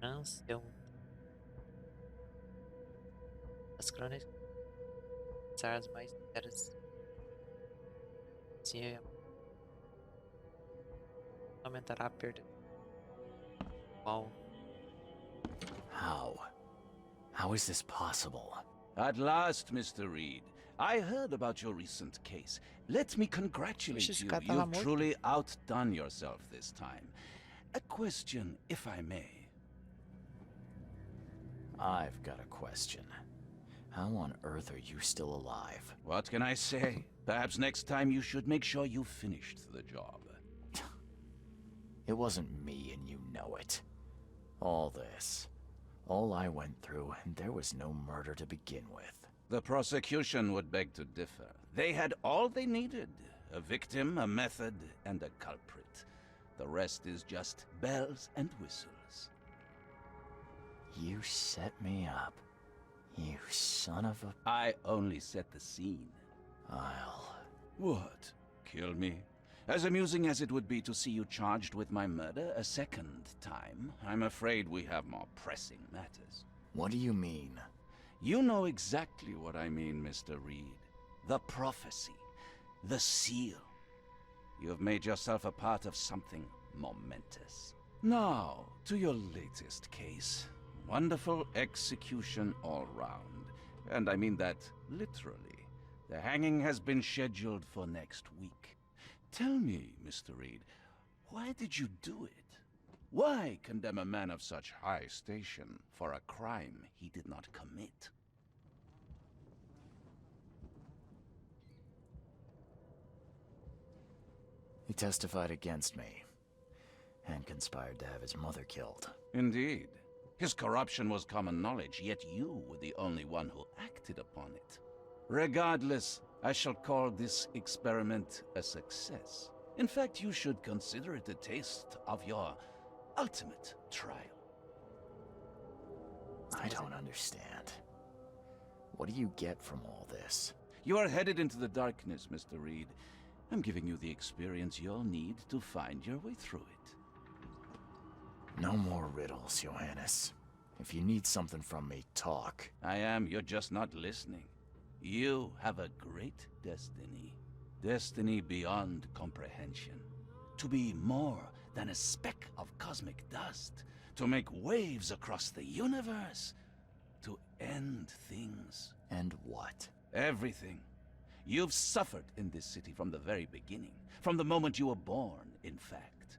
Speaker 1: Ancião. As crônicas as mais sérias. Sim, aumentará a perda. Bom.
Speaker 6: How? How is this possible?
Speaker 13: At last, Mr. Reed. I heard about your recent case. Let me congratulate you. You've truly outdone yourself this time. A question, if I may.
Speaker 2: I've got a question. How on earth are you still alive?
Speaker 13: What can I say? Perhaps next time you should make sure you finished the job.
Speaker 2: It wasn't me, and you know it. All this. All I went through, and there was no murder to begin with.
Speaker 13: The prosecution would beg to differ. They had all they needed. A victim, a method, and a culprit. The rest is just bells and whistles.
Speaker 2: You set me up. You son of a...
Speaker 13: I only set the scene.
Speaker 2: I'll...
Speaker 13: What? Kill me? As amusing as it would be to see you charged with my murder a second time, I'm afraid we have more pressing matters.
Speaker 2: What do you mean?
Speaker 13: You know exactly what I mean, Mr. Reed. The prophecy. The seal. You have made yourself a part of something momentous. Now, to your latest case. Wonderful execution all round. And I mean that literally. The hanging has been scheduled for next week. Tell me, Mr. Reed, why did you do it? Why condemn a man of such high station for a crime he did not commit?
Speaker 2: He testified against me, and conspired to have his mother killed.
Speaker 13: Indeed. His corruption was common knowledge, yet you were the only one who acted upon it. Regardless, I shall call this experiment a success. In fact, you should consider it a taste of your ultimate trial.
Speaker 2: I don't understand. What do you get from all this?
Speaker 13: You are headed into the darkness, Mr. Reed. I'm giving you the experience you'll need to find your way through it.
Speaker 2: No more riddles, Johannes. If you need something from me, talk.
Speaker 13: I am, you're just not listening. You have a great destiny. Destiny beyond comprehension. To be more than a speck of cosmic dust. To make waves across the universe. To end things.
Speaker 2: And what?
Speaker 13: Everything. You've suffered in this city from the very beginning. From the moment you were born, in fact.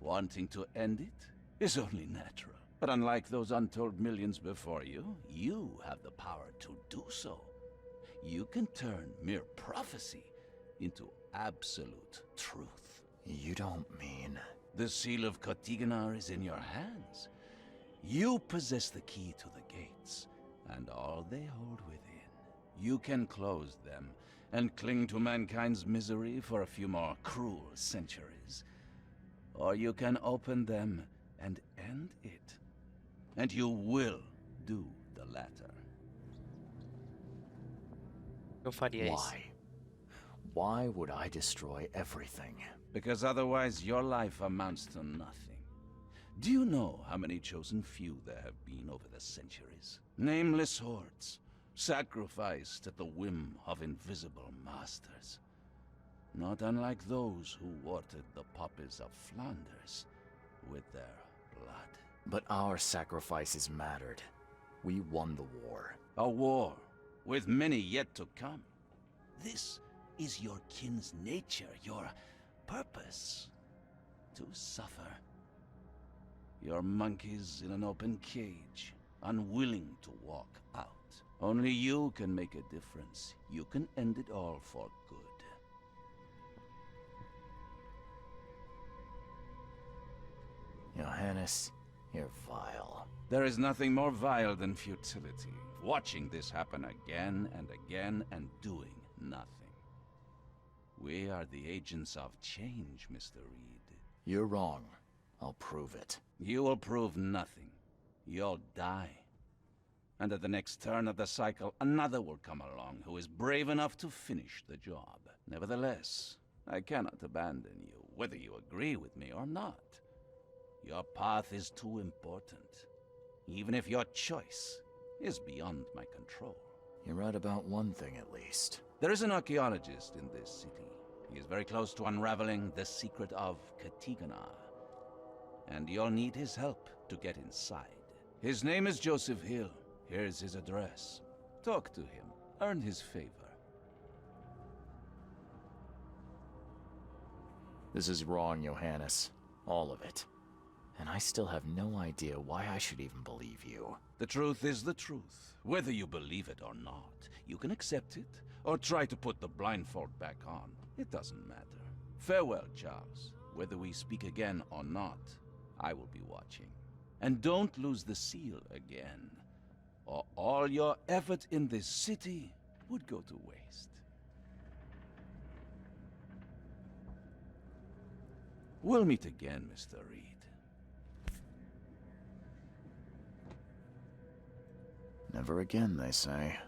Speaker 13: Wanting to end it is only natural. But unlike those untold millions before you, you have the power to do so. You can turn mere prophecy into absolute truth.
Speaker 2: You don't mean...
Speaker 13: The seal of Kotiganar is in your hands. You possess the key to the gates, and all they hold within. You can close them and cling to mankind's misery for a few more cruel centuries. Or you can open them and end it. And you will do the latter.
Speaker 1: Eu faria isso.
Speaker 2: Why? Why would I destroy everything?
Speaker 13: Because otherwise your life amounts to nothing. Do you know how many chosen few there have been over the centuries? Nameless hordes, sacrificed at the whim of invisible masters. Not unlike those who watered the poppies of Flanders with their blood.
Speaker 2: But our sacrifices mattered. We won the war.
Speaker 13: A war, with many yet to come. This is your kin's nature, your purpose. To suffer. You're monkeys in an open cage, unwilling to walk out. Only you can make a difference. You can end it all for good.
Speaker 2: Johannes, you're vile.
Speaker 13: There is nothing more vile than futility. Watching this happen again and again and doing nothing. We are the agents of change, Mr. Reed.
Speaker 2: You're wrong. I'll prove it.
Speaker 13: You will prove nothing. You'll die. And at the next turn of the cycle, another will come along who is brave enough to finish the job. Nevertheless, I cannot abandon you, whether you agree with me or not. Your path is too important, even if your choice is beyond my control.
Speaker 2: You're right about one thing at least.
Speaker 13: There is an archaeologist in this city. He is very close to unraveling the secret of Kotiganar. And you'll need his help to get inside. His name is Joseph Hill. Here's his address. Talk to him. Earn his favor.
Speaker 2: This is wrong, Johannes. All of it. And I still have no idea why I should even believe you.
Speaker 13: The truth is the truth. Whether you believe it or not, you can accept it, or try to put the blindfold back on. It doesn't matter. Farewell, Charles. Whether we speak again or not, I will be watching. And don't lose the seal again, or all your effort in this city would go to waste. We'll meet again, Mr. Reed.
Speaker 2: Never again, they say.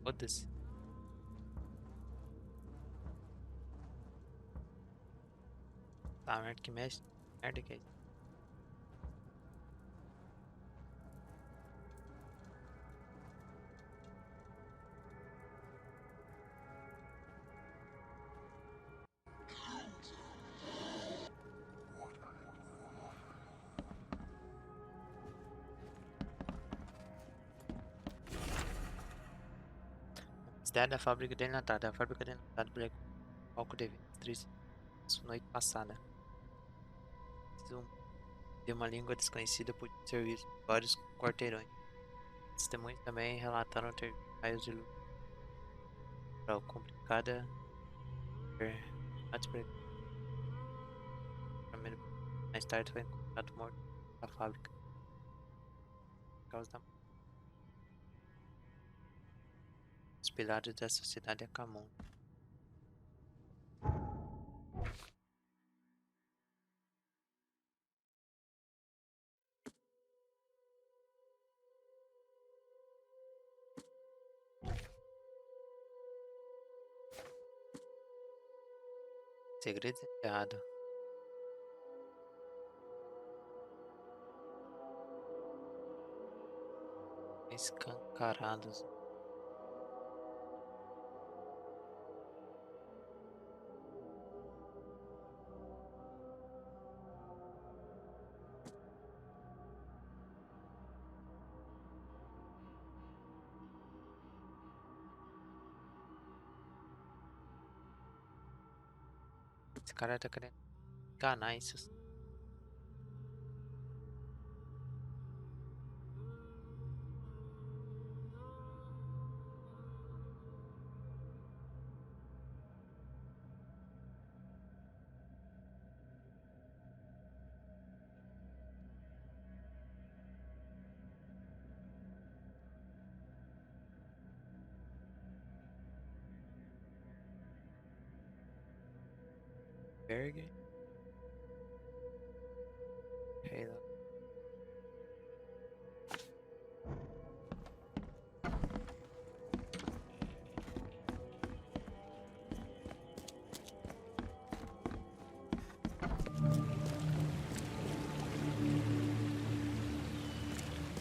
Speaker 1: Foda-se. Tá, merda que mexe. Merda que é isso. Cidade da fábrica delatada. A fábrica delatada por palco de 3 noite passada. Zoom. de uma língua desconhecida podia ser visto em vários quarteirões. Testemunhos também relataram ter visto raios de luz complicada antes mais tarde foi encontrado morto na fábrica por causa da os pilares da sociedade é comum. Segredos enterrados. Escancarados. Esse cara tá querendo enganar isso. Berg. Halo.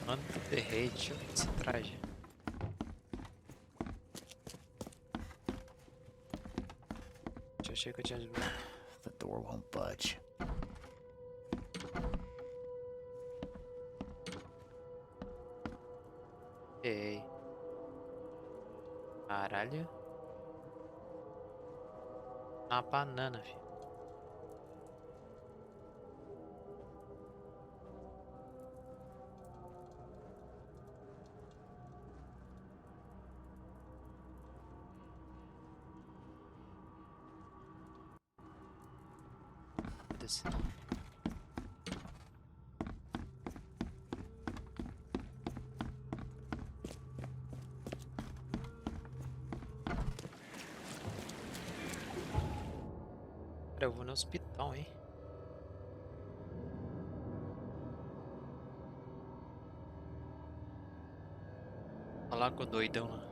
Speaker 1: Mano, errei, deixa eu ver esse traje. Eu achei que eu tinha desbloqueado.
Speaker 2: The door won't budge.
Speaker 1: Ei. Caralho. Uma banana, filho. Foda-se. Cara, eu vou no hospital, hein? Falar com o doidão lá.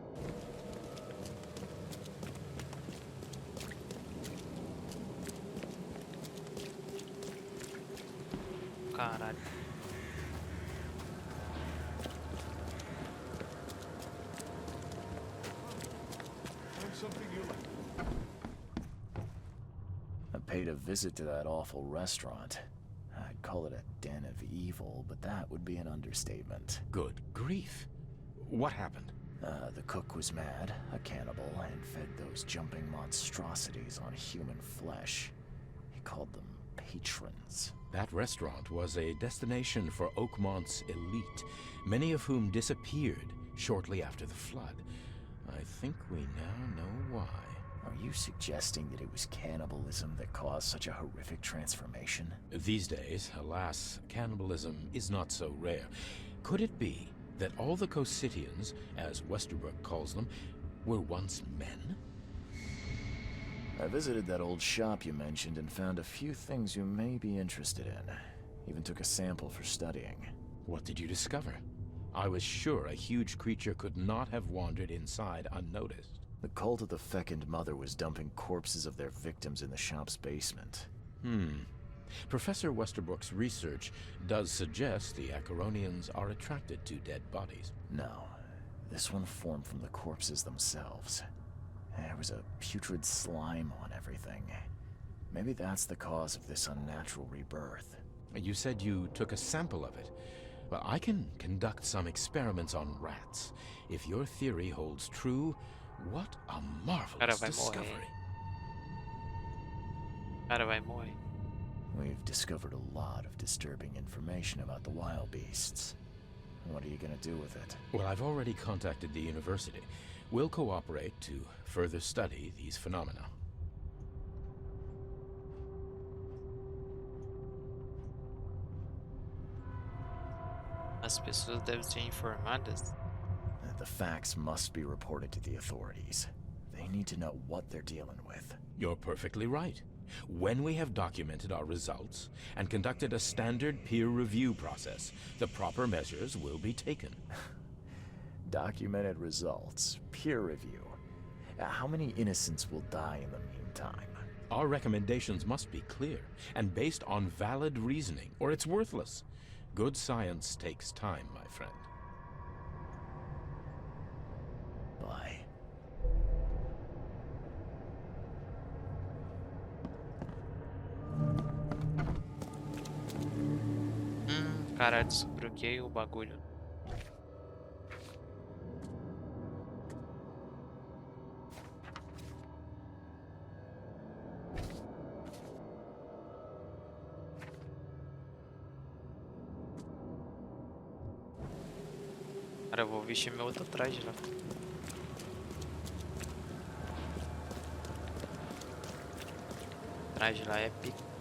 Speaker 1: Caralho.
Speaker 7: Find something you like.
Speaker 2: I paid a visit to that awful restaurant. I'd call it a den of evil, but that would be an understatement.
Speaker 14: Good grief. What happened?
Speaker 2: The cook was mad, a cannibal, and fed those jumping monstrosities on human flesh. He called them patrons.
Speaker 14: That restaurant was a destination for Oakmont's elite, many of whom disappeared shortly after the flood. I think we now know why.
Speaker 2: Are you suggesting that it was cannibalism that caused such a horrific transformation?
Speaker 14: These days, alas, cannibalism is not so rare. Could it be that all the Cositians, as Westerbrook calls them, were once men?
Speaker 2: I visited that old shop you mentioned and found a few things you may be interested in. Even took a sample for studying.
Speaker 14: What did you discover? I was sure a huge creature could not have wandered inside unnoticed.
Speaker 2: The cult of the Fecund Mother was dumping corpses of their victims in the shop's basement.
Speaker 14: Professor Westerbrook's research does suggest the Acheronians are attracted to dead bodies.
Speaker 2: No, this one formed from the corpses themselves. There was a putrid slime on everything. Maybe that's the cause of this unnatural rebirth.
Speaker 14: You said you took a sample of it. Well, I can conduct some experiments on rats. If your theory holds true, what a marvelous discovery.
Speaker 1: Cara vai morrer.
Speaker 2: We've discovered a lot of disturbing information about the wild beasts. What are you gonna do with it?
Speaker 14: Well, I've already contacted the university. We'll cooperate to further study these phenomena.
Speaker 1: As pessoas devem ser informadas.
Speaker 2: The facts must be reported to the authorities. They need to know what they're dealing with.
Speaker 14: You're perfectly right. When we have documented our results and conducted a standard peer review process, the proper measures will be taken.
Speaker 2: Documented results, peer review. How many innocents will die in the meantime?
Speaker 14: Our recommendations must be clear and based on valid reasoning, or it's worthless. Good science takes time, my friend.
Speaker 2: Bye.
Speaker 1: Cara, desbloqueei o bagulho. Cara, eu vou vestir meu outro traje lá. O traje lá é pica.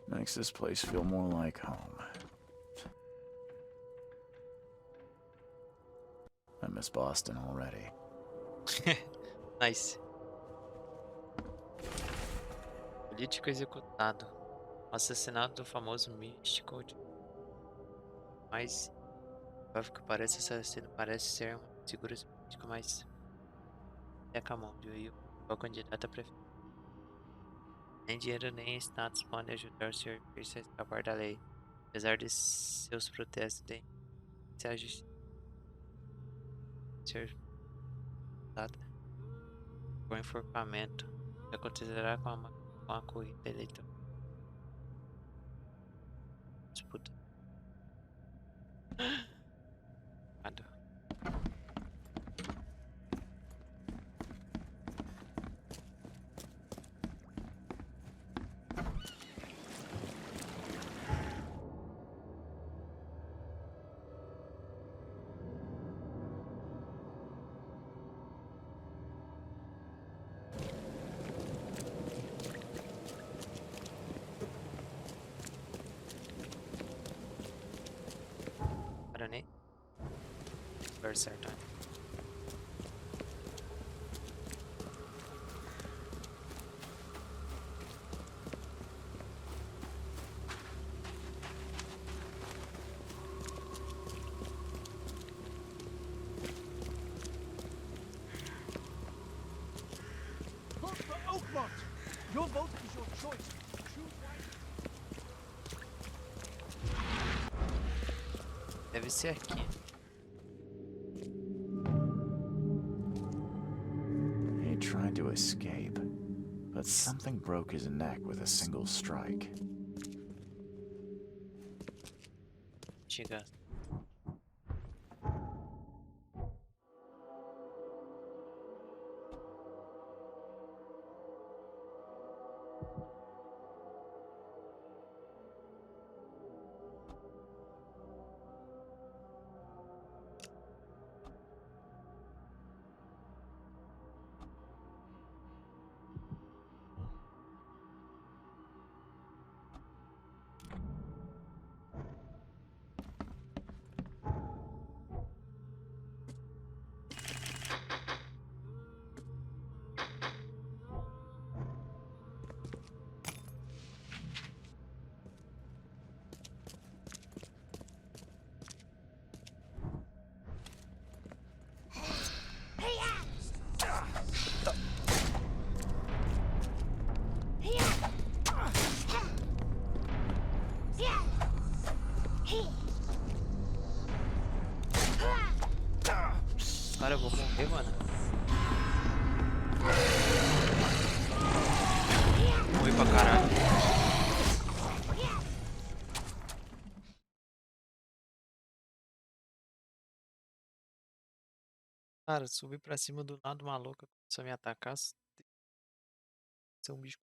Speaker 2: Makes this place feel more like home. I miss Boston already.
Speaker 1: Nice. Político executado. O assassinato do famoso místico. Mas, óbvio que parece assassino, parece ser um seguro político, mas é camão, viu? O candidato a prefeito. Nem dinheiro nem status podem ajudar o Sr. Pierce a escapar da lei. Apesar de seus protestos de a justiça ser dada por enforcamento, o que acontecerá com a corrida eleitoral. Disputa. Né? Very certain.
Speaker 10: Vote for Oakmont! Your vote is your choice. Choose wisely.
Speaker 1: Deve ser aqui.
Speaker 2: He tried to escape, but something broke his neck with a single strike.
Speaker 1: Chega. Cara, eu vou morrer, mano. Morri pra caralho. Cara, subi pra cima do nada, maluca. Começou a me atacar. Ser um bicho.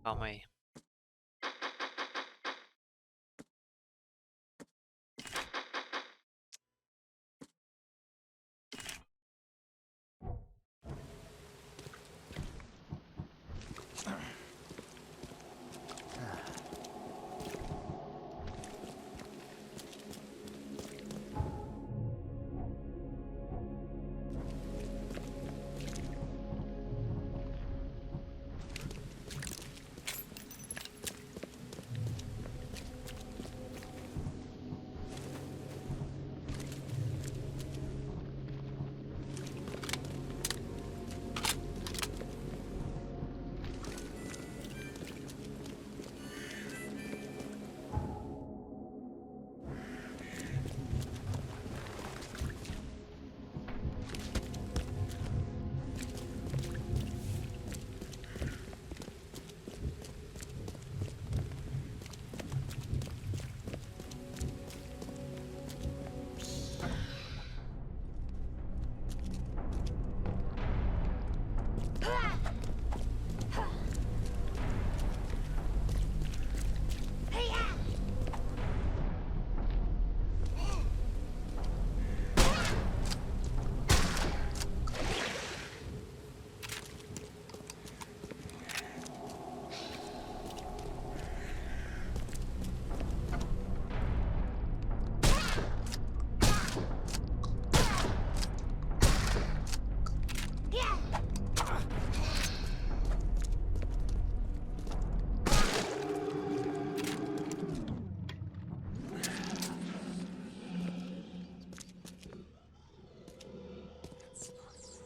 Speaker 1: Calma aí.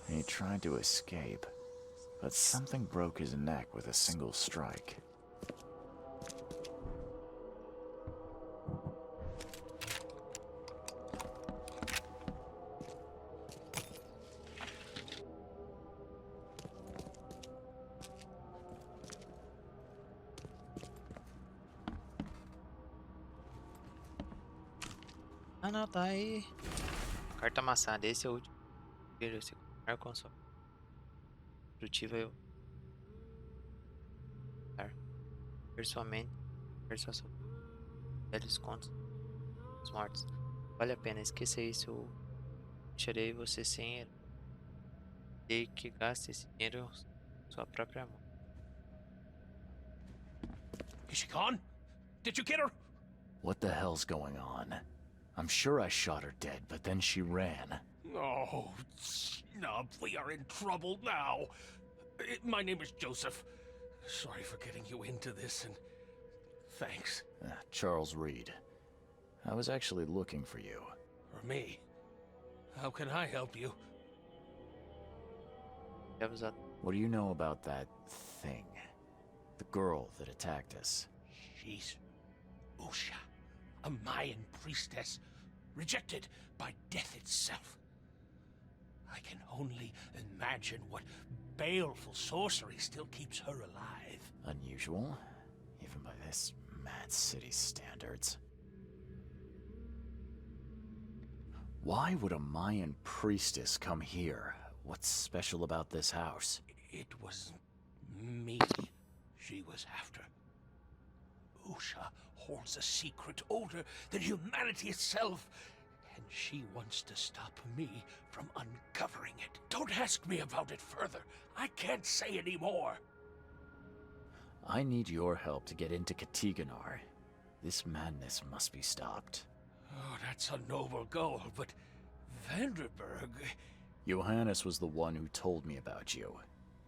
Speaker 2: He tried to escape, but something broke his neck with a single strike.
Speaker 1: Ah, não, tá aí. Carta amassada. Esse é o último. Você continuar com sua construtiva, eu. Ver sua mente. Ver sua velhos contos. Os mortos. Vale a pena. Esqueça isso. Eu deixarei você sem ele. E que gaste esse dinheiro com sua própria mão.
Speaker 10: Is she gone? Did you get her?
Speaker 2: What the hell's going on? I'm sure I shot her dead, but then she ran.
Speaker 10: Oh, snub, we are in trouble now. My name is Joseph. Sorry for getting you into this, and thanks.
Speaker 2: Charles Reed. I was actually looking for you.
Speaker 10: For me? How can I help you?
Speaker 2: What do you know about that thing? The girl that attacked us?
Speaker 10: She's Usha, a Mayan priestess, rejected by death itself. I can only imagine what baleful sorcery still keeps her alive.
Speaker 2: Unusual, even by this mad city standards. Why would a Mayan priestess come here? What's special about this house?
Speaker 10: It was me she was after. Usha holds a secret older than humanity itself, and she wants to stop me from uncovering it. Don't ask me about it further. I can't say any more.
Speaker 2: I need your help to get into Katiganar. This madness must be stopped.
Speaker 10: Oh, that's a noble goal, but Vanderberg...
Speaker 2: Johannes was the one who told me about you,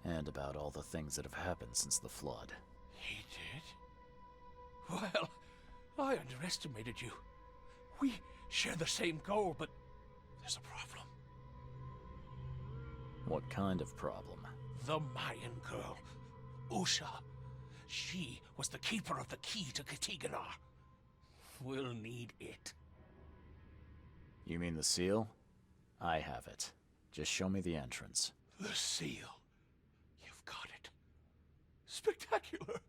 Speaker 2: and about all the things that have happened since the flood.
Speaker 10: He did? Well, I underestimated you. We share the same goal, but There's a problem.
Speaker 2: What kind of problem?
Speaker 10: The Mayan girl, Usha. She was the keeper of the key to Katiganar. We'll need it.
Speaker 2: You mean the seal? I have it. Just show me the entrance.
Speaker 10: The seal. You've got it. Spectacular.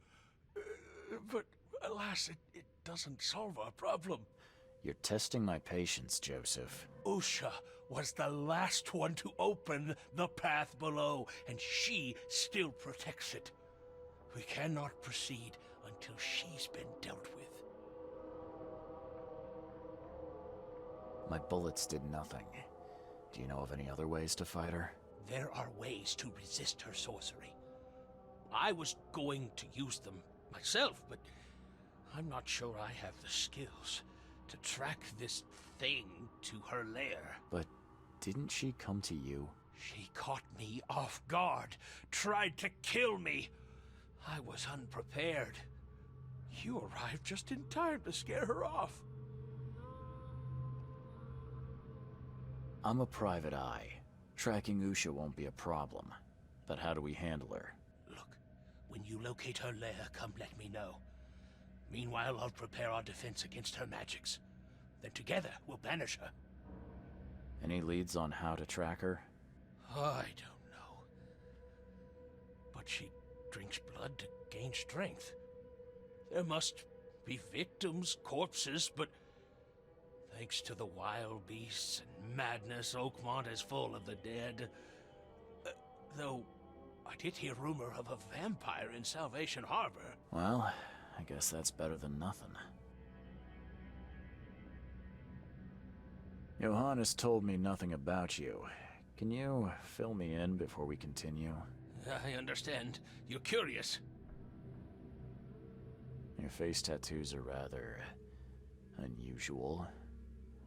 Speaker 10: But alas, it doesn't solve our problem.
Speaker 2: You're testing my patience, Joseph.
Speaker 10: Usha was the last one to open the path below, and she still protects it. We cannot proceed until she's been dealt with.
Speaker 2: My bullets did nothing. Do you know of any other ways to fight her?
Speaker 10: There are ways to resist her sorcery. I was going to use them myself, but I'm not sure I have the skills to track this thing to her lair.
Speaker 2: But didn't she come to you?
Speaker 10: She caught me off guard, tried to kill me. I was unprepared. You arrived just in time to scare her off.
Speaker 2: I'm a private eye. Tracking Usha won't be a problem. But how do we handle her?
Speaker 10: Look, when you locate her lair, come let me know. Meanwhile, I'll prepare our defense against her magics. Then together, we'll banish her.
Speaker 2: Any leads on how to track her?
Speaker 10: I don't know. But she drinks blood to gain strength. There must be victims, corpses, but thanks to the wild beasts and madness, Oakmont is full of the dead. Though, I did hear rumor of a vampire in Salvation Harbor.
Speaker 2: Well, I guess that's better than nothing. Johannes told me nothing about you. Can you fill me in before we continue?
Speaker 10: I understand. You're curious.
Speaker 2: Your face tattoos are rather unusual.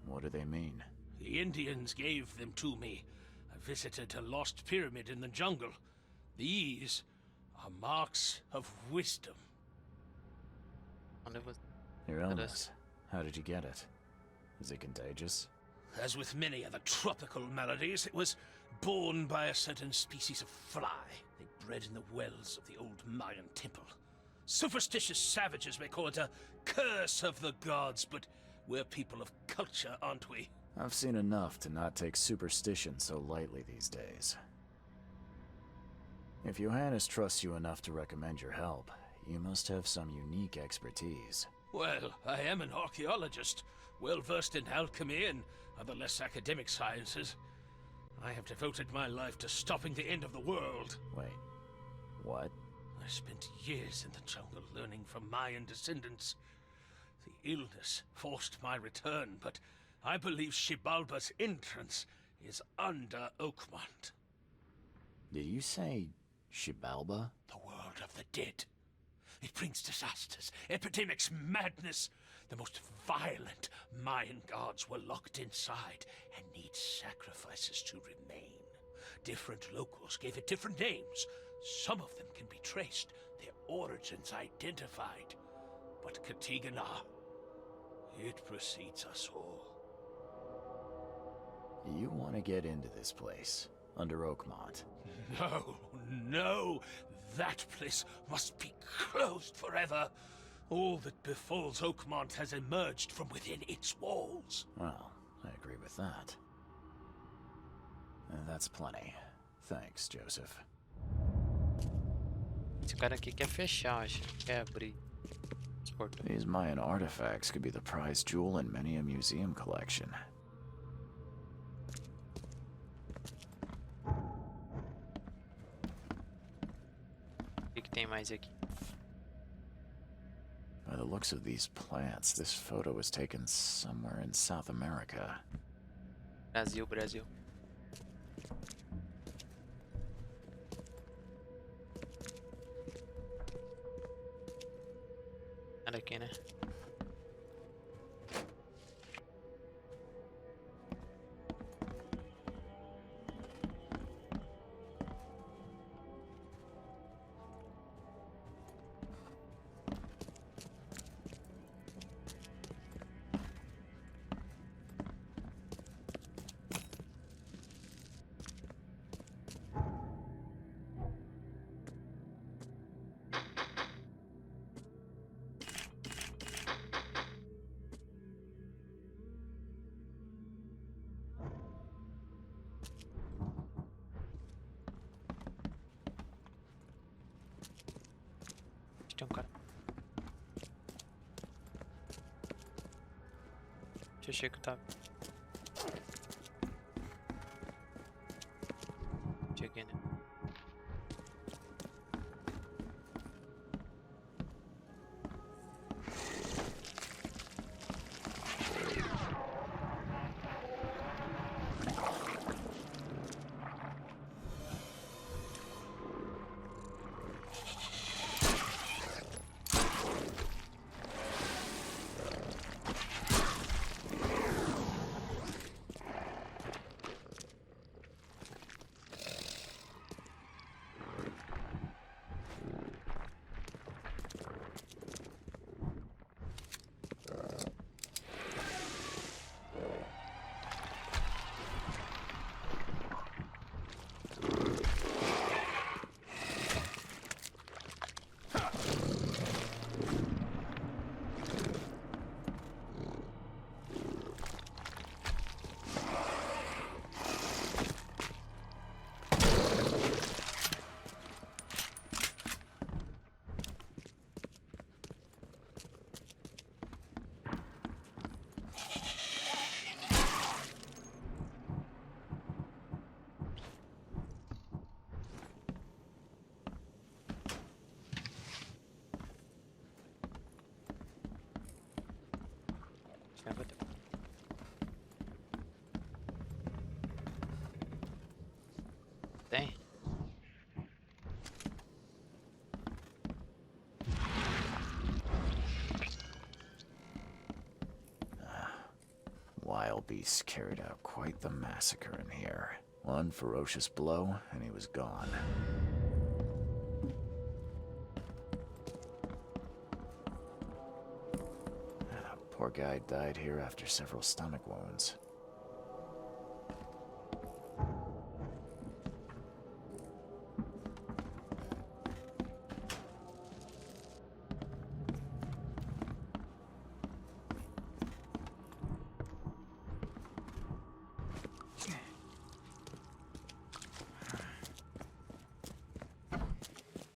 Speaker 2: What do they mean?
Speaker 10: The Indians gave them to me. I visited a lost pyramid in the jungle. These are marks of wisdom.
Speaker 2: Your illness. How did you get it? Is it contagious?
Speaker 10: As with many other tropical maladies, it was borne by a certain species of fly. They bred in the wells of the old Mayan temple. Superstitious savages may call it a curse of the gods, but we're people of culture, aren't we?
Speaker 2: I've seen enough to not take superstition so lightly these days. If Johannes trusts you enough to recommend your help, you must have some unique expertise.
Speaker 10: Well, I am an archaeologist, well-versed in alchemy and other less academic sciences. I have devoted my life to stopping the end of the world.
Speaker 2: Wait, what?
Speaker 10: I spent years in the jungle learning from Mayan descendants. The illness forced my return, but I believe Xibalba's entrance is under Oakmont.
Speaker 2: Did you say Xibalba?
Speaker 10: The world of the dead. It brings disasters, epidemics, madness. The most violent Mayan gods were locked inside and need sacrifices to remain. Different locals gave it different names. Some of them can be traced, their origins identified. But Katiganar, it precedes us all.
Speaker 2: You want to get into this place, under Oakmont?
Speaker 10: No, no! That place must be closed forever. All that befalls Oakmont has emerged from within its walls.
Speaker 2: Well, I agree with that. That's plenty. Thanks, Joseph.
Speaker 1: Esse cara aqui quer fechar, acho. Quer abrir.
Speaker 2: These Mayan artifacts could be the prized jewel in many a museum collection.
Speaker 1: O que tem mais aqui?
Speaker 2: By the looks of these plants, this photo was taken somewhere in South America.
Speaker 1: Brasil, Brasil. Nada aqui, né? que achei que tava. Cheguei, né? Tem?
Speaker 2: Wild beasts carried out quite the massacre in here. One ferocious blow, and he was gone. Poor guy died here after several stomach wounds.